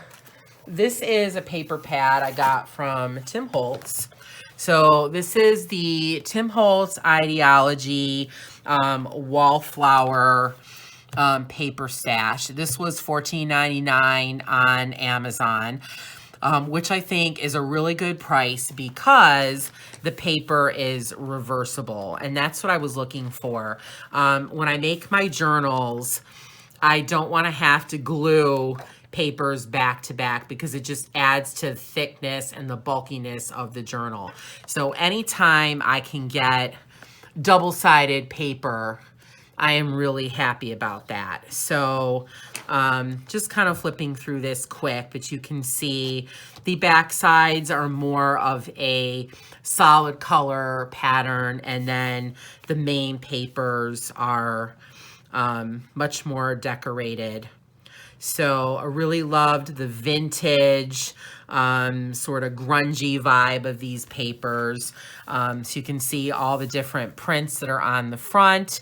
this is a paper pad I got from Tim Holtz. So this is the Tim Holtz Ideology Wallflower paper stash. This was $14.99 on Amazon. which I think is a really good price because the paper is reversible. And that's what I was looking for. When I make my journals, I don't want to have to glue papers back to back because it just adds to the thickness and the bulkiness of the journal. So anytime I can get double-sided paper, I am really happy about that. So just kind of flipping through this quick, but you can see the back sides are more of a solid color pattern, and then the main papers are much more decorated. So I really loved the vintage, sort of grungy vibe of these papers. So you can see all the different prints that are on the front.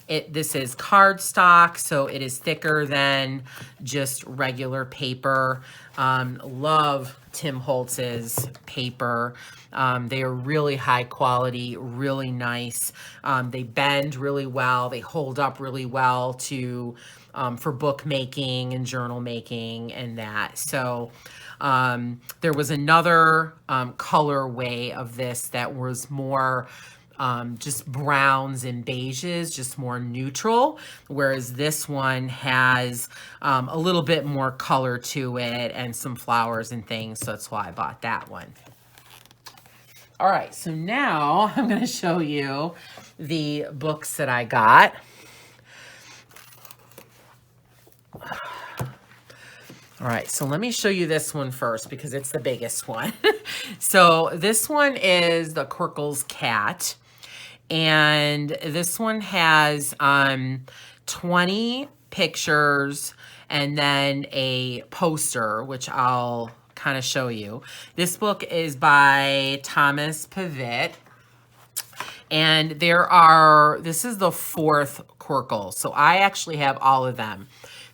This is cardstock, so it is thicker than just regular paper. Love Tim Holtz's paper. They are really high quality, really nice. They bend really well. They hold up really well to for bookmaking and journal making and that. So there was another colorway of this that was more just browns and beiges, just more neutral, whereas this one has a little bit more color to it and some flowers and things, so that's why I bought that one. All right, so now I'm going to show you the books that I got. All right, so let me show you this one first because it's the biggest one. So this one is the Quirkle's Cat. And this one has 20 pictures and then a poster, which I'll kind of show you. This book is by Thomas Pivot. And this is the 4th Quirkle. So I actually have all of them.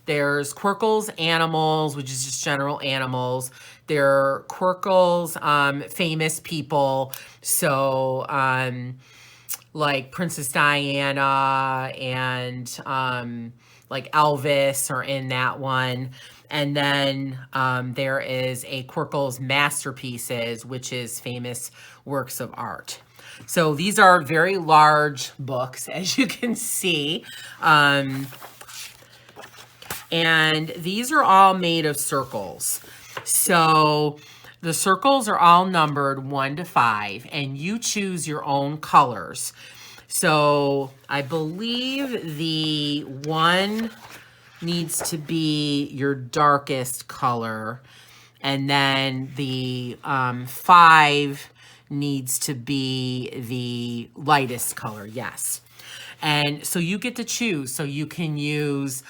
There's Quirkle's Animals, which is just general animals. There are Quirkle's famous people. So like Princess Diana and like Elvis are in that one. And then there is a Quirkle's Masterpieces, which is famous works of art. So these are very large books, as you can see. And these are all made of circles. So the circles are all numbered 1 to 5, and you choose your own colors. So I believe the 1 needs to be your darkest color, and then the 5 needs to be the lightest color, yes. And so you get to choose. So you can use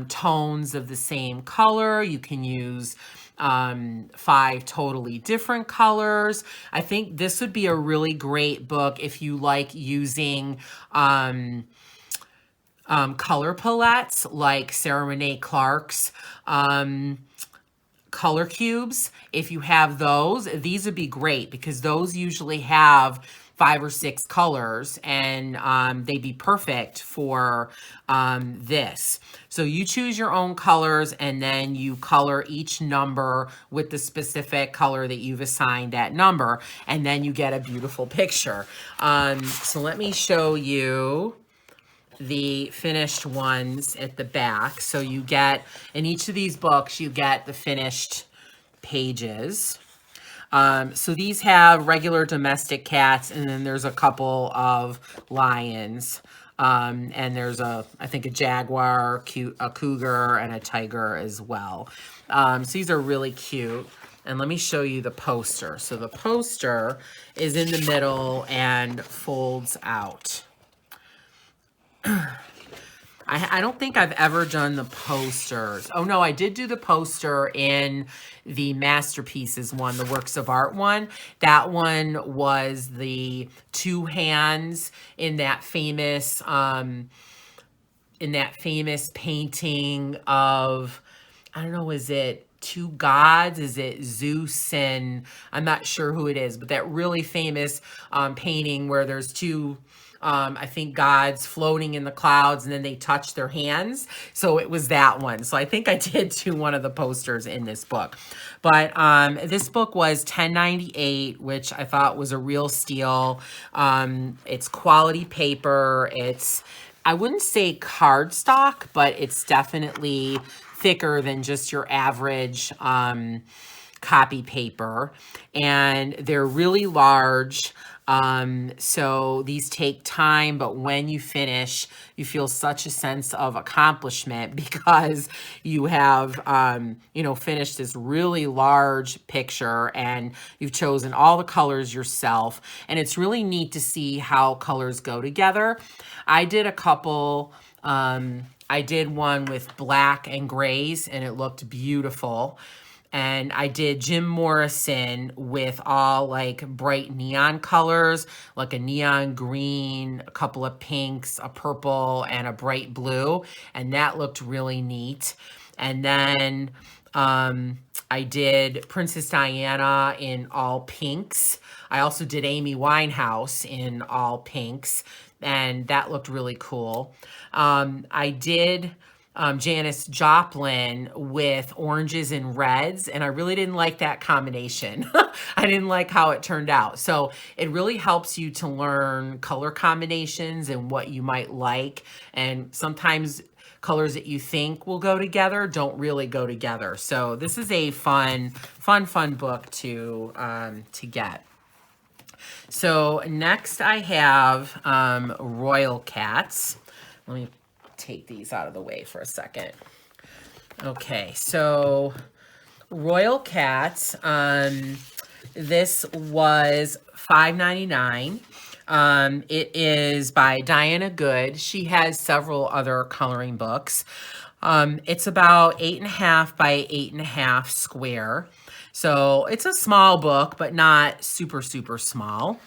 tones of the same color. You can use 5 totally different colors. I think this would be a really great book if you like using color palettes like Sarah Renee Clark's color cubes. If you have those, these would be great because those usually have 5 or 6 colors, and they'd be perfect for this. So you choose your own colors, and then you color each number with the specific color that you've assigned that number, and then you get a beautiful picture. So let me show you the finished ones at the back. So you get, in each of these books, you get the finished pages. So these have regular domestic cats, and then there's a couple of lions. And there's I think a jaguar, a cougar, and a tiger as well. So these are really cute. And let me show you the poster. So the poster is in the middle and folds out. I don't think I've ever done the posters. Oh no, I did do the poster in the Masterpieces one, the Works of Art one. That one was the 2 hands in that famous painting of, I don't know, is it 2 gods? Is it Zeus and I'm not sure who it is, but that really famous painting where there's 2 I think God's floating in the clouds and then they touch their hands. So it was that one. So I think I did do one of the posters in this book. But this book was $10.98, which I thought was a real steal. It's quality paper. It's, I wouldn't say cardstock, but it's definitely thicker than just your average copy paper. And they're really large. So these take time, but when you finish, you feel such a sense of accomplishment because you have, you know, finished this really large picture and you've chosen all the colors yourself. And it's really neat to see how colors go together. I did a couple, I did one with black and grays and it looked beautiful. And I did Jim Morrison with all like bright neon colors, like a neon green, a couple of pinks, a purple, and a bright blue. And that looked really neat. And then I did Princess Diana in all pinks. I also did Amy Winehouse in all pinks. And that looked really cool. I did Janis Joplin with oranges and reds, and I really didn't like that combination. I didn't like how it turned out. So it really helps you to learn color combinations and what you might like. And sometimes colors that you think will go together don't really go together. So this is a fun book to get. So next I have Royal Cats. Let me take these out of the way for a second. Okay, so Royal Cats, this was $5.99. It is by Diana Good. She has several other coloring books. It's about 8.5 by 8.5 square. So it's a small book, but not super, super small.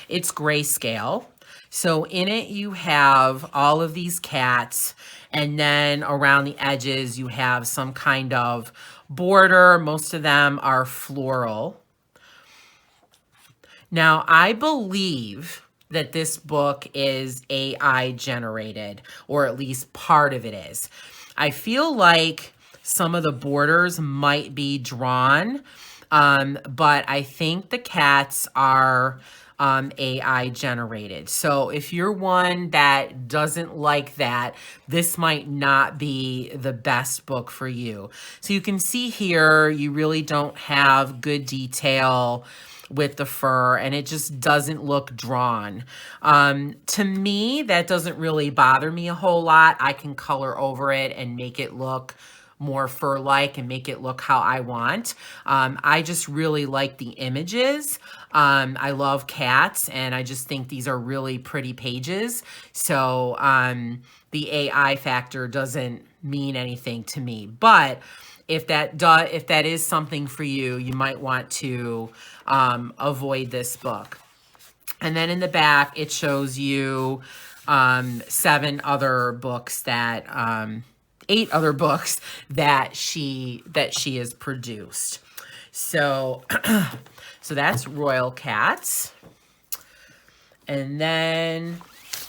It's grayscale. So in it, you have all of these cats, and then around the edges, you have some kind of border. Most of them are floral. Now, I believe that this book is AI generated, or at least part of it is. I feel like some of the borders might be drawn, but I think the cats are AI generated. So if you're one that doesn't like that, this might not be the best book for you. So you can see here, you really don't have good detail with the fur and it just doesn't look drawn. To me, that doesn't really bother me a whole lot. I can color over it and make it look more fur-like and make it look how I want. I just really like the images. I love cats and I just think these are really pretty pages. So the AI factor doesn't mean anything to me. But if that is something for you, you might want to avoid this book. And then in the back, it shows you 8 other books that she has produced. So so that's Royal Cats. And then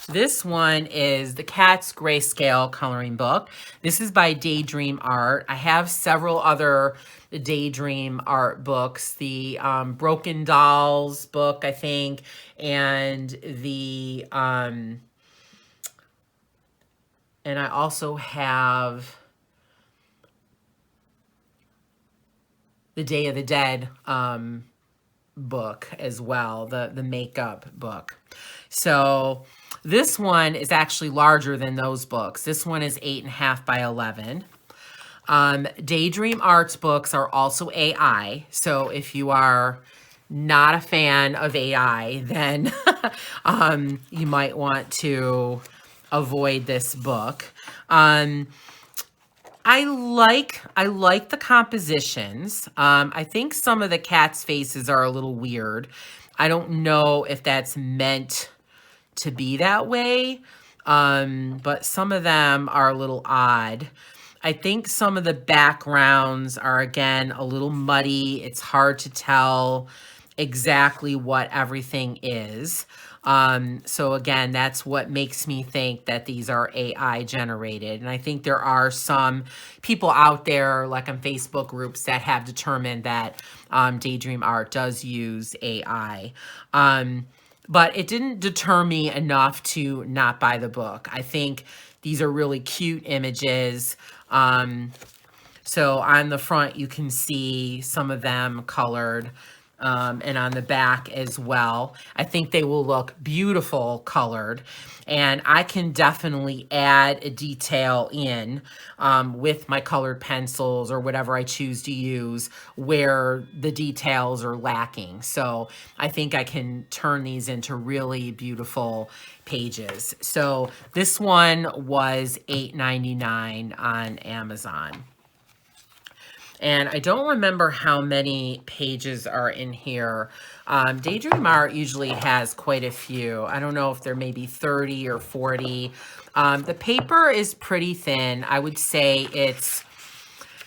this one is the Cats Grayscale coloring book. This is by Daydream Art. I have several other Daydream Art books. The Broken Dolls book, I think, and the and I also have the Day of the Dead book as well, the makeup book. So this one is actually larger than those books. This one is 8.5 by 11. Daydream Arts books are also AI. So if you are not a fan of AI, then you might want to avoid this book. I like the compositions. I think some of the cats' faces are a little weird. I don't know if that's meant to be that way, but some of them are a little odd. I think some of the backgrounds are, again, a little muddy. It's hard to tell exactly what everything is. So again, that's what makes me think that these are AI generated. And I think there are some people out there, like on Facebook groups, that have determined that Daydream Art does use AI. But it didn't deter me enough to not buy the book. I think these are really cute images. So on the front, you can see some of them colored, and on the back as well. I think they will look beautiful colored, and I can definitely add a detail in with my colored pencils or whatever I choose to use where the details are lacking. So I think I can turn these into really beautiful pages. So this one was $8.99 on Amazon. And I don't remember how many pages are in here. Daydream Art usually has quite a few. I don't know if there may be 30 or 40. The paper is pretty thin. I would say it's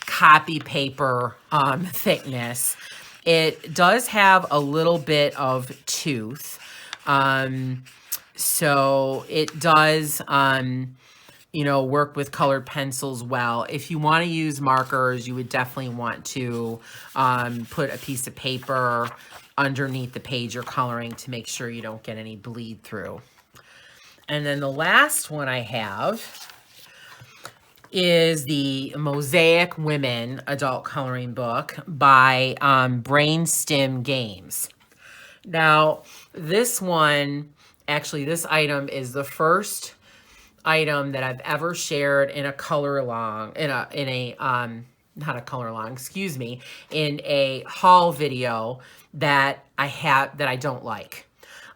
copy paper thickness. It does have a little bit of tooth. So it does... work with colored pencils well. If you want to use markers, you would definitely want to put a piece of paper underneath the page you're coloring to make sure you don't get any bleed through. And then the last one I have is the Mosaic Women adult coloring book by Brainstem Games. Now, this one, actually, this item is the first item that I've ever shared in a color along, not a color along, excuse me, in a haul video that I don't like.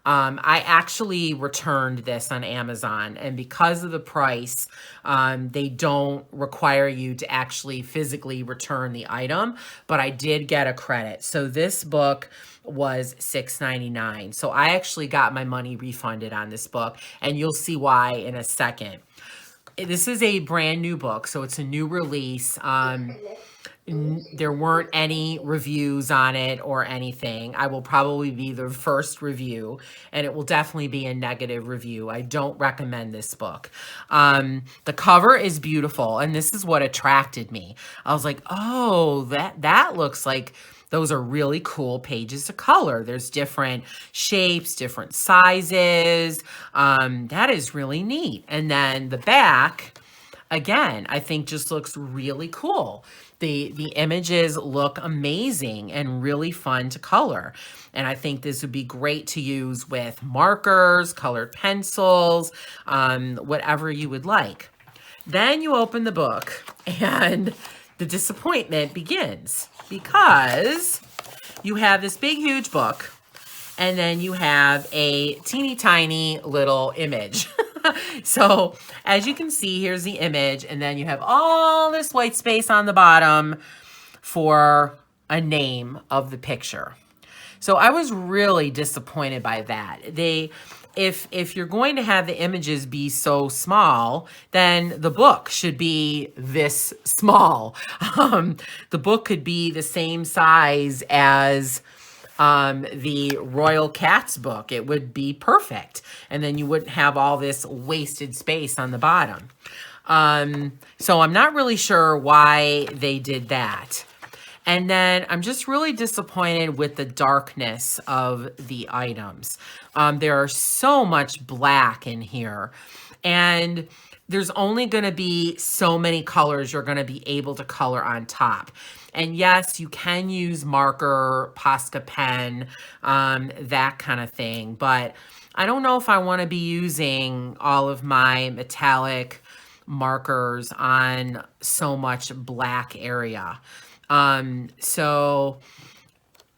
I actually returned this on Amazon, and because of the price, they don't require you to actually physically return the item, but I did get a credit. So this book was $6.99. So I actually got my money refunded on this book, and you'll see why in a second. This is a brand new book, so it's a new release. There weren't any reviews on it or anything. I will probably be the first review, and it will definitely be a negative review. I don't recommend this book. The cover is beautiful, and this is what attracted me. I was like, oh, that looks like those are really cool pages to color. There's different shapes, different sizes. That is really neat. And then the back, again, I think just looks really cool. The images look amazing and really fun to color. And I think this would be great to use with markers, colored pencils, whatever you would like. Then you open the book and the disappointment begins, because you have this big, huge book, and then you have a teeny tiny little image. So as you can see, here's the image, and then you have all this white space on the bottom for a name of the picture. So I was really disappointed by that. If you're going to have the images be so small, then the book should be this small. The book could be the same size as the Royal Cats book. It would be perfect. And then you wouldn't have all this wasted space on the bottom. So I'm not really sure why they did that. And then I'm just really disappointed with the darkness of the items. There are so much black in here, and there's only going to be so many colors you're going to be able to color on top. And yes, you can use marker, Posca pen, that kind of thing, but I don't know if I want to be using all of my metallic markers on so much black area. So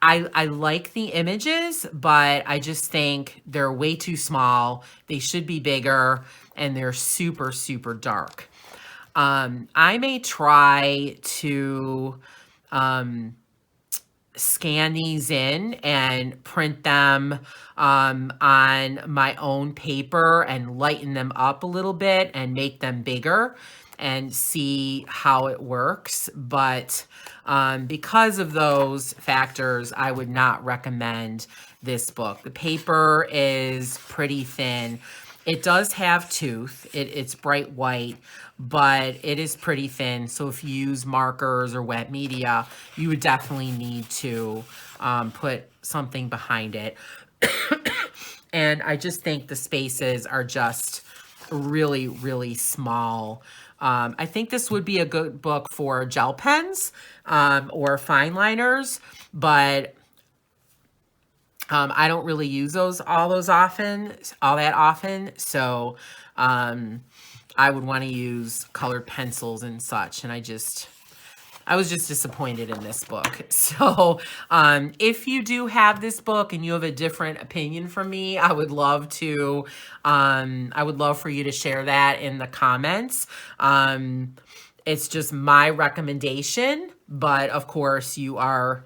I like the images, but I just think they're way too small. They should be bigger, and they're super, super dark. I may try to scan these in and print them on my own paper and lighten them up a little bit and make them bigger and see how it works. But because of those factors, I would not recommend this book. The paper is pretty thin. It does have tooth. It's bright white, but it is pretty thin. So if you use markers or wet media, you would definitely need to put something behind it. And I just think the spaces are just really, really small. I think this would be a good book for gel pens or fine liners, but I don't really use those all that often. So I would want to use colored pencils and such. And I was just disappointed in this book. So if you do have this book and you have a different opinion from me, I would love for you to share that in the comments. It's just my recommendation, but of course you are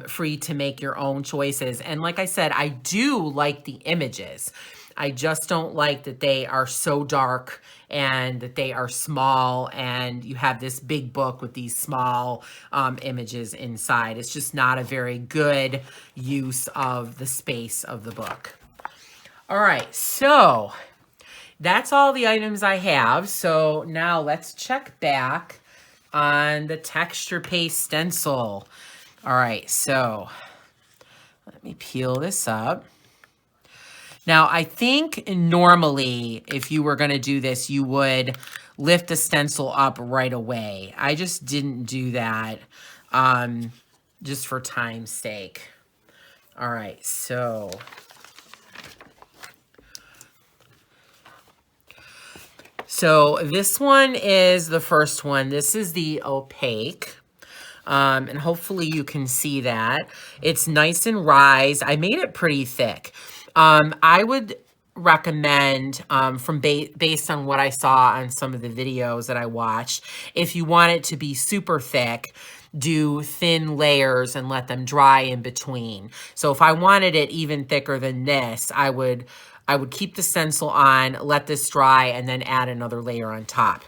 free to make your own choices. And like I said, I do like the images. I just don't like that they are so dark and that they are small and you have this big book with these small images inside. It's just not a very good use of the space of the book. All right, so that's all the items I have. So now let's check back on the texture paste stencil. All right, so let me peel this up. Now, I think normally if you were going to do this, you would lift the stencil up right away. I just didn't do that just for time's sake. All right, so this one is the first one. This is the opaque. And hopefully you can see that. It's nice and rise. I made it pretty thick. I would recommend, based on what I saw on some of the videos that I watched, if you want it to be super thick, do thin layers and let them dry in between. So if I wanted it even thicker than this, I would keep the stencil on, let this dry, and then add another layer on top.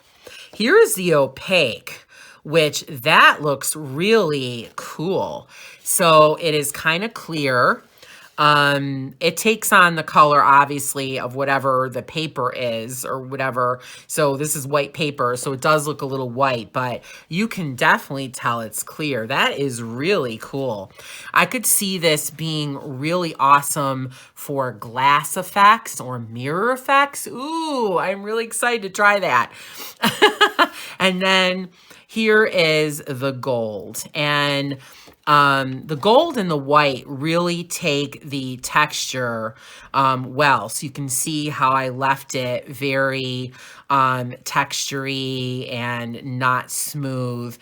Here is the opaque, which that looks really cool. So it is kind of clear. It takes on the color, obviously, of whatever the paper is or whatever. So this is white paper, so it does look a little white, but you can definitely tell it's clear. That is really cool. I could see this being really awesome for glass effects or mirror effects. Ooh, I'm really excited to try that. And then here is the gold. And the gold and the white really take the texture well. So you can see how I left it very textury and not smooth.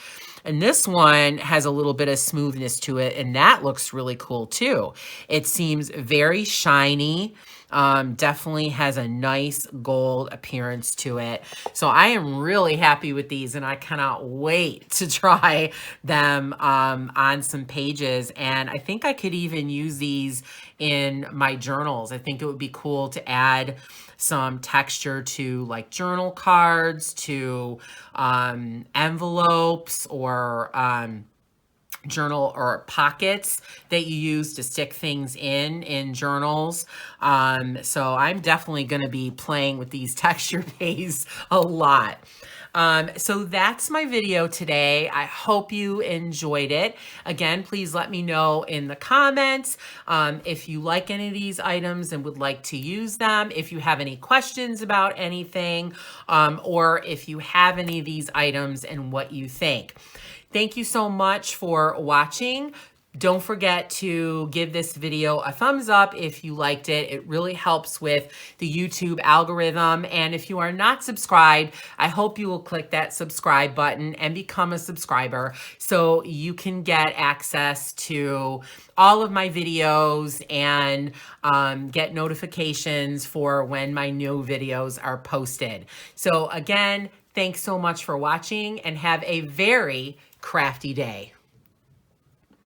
And this one has a little bit of smoothness to it, and that looks really cool too. It seems very shiny. Definitely has a nice gold appearance to it. So I am really happy with these, and I cannot wait to try them on some pages. And I think I could even use these in my journals. I think it would be cool to add some texture to like journal cards, to envelopes, or journal or pockets that you use to stick things in journals. So I'm definitely going to be playing with these texture pastes a lot. So that's my video today. I hope you enjoyed it. Again, please let me know in the comments if you like any of these items and would like to use them, if you have any questions about anything, or if you have any of these items and what you think. Thank you so much for watching. Don't forget to give this video a thumbs up if you liked it. It really helps with the YouTube algorithm. And if you are not subscribed, I hope you will click that subscribe button and become a subscriber so you can get access to all of my videos and get notifications for when my new videos are posted. So again, thanks so much for watching and have a very crafty day.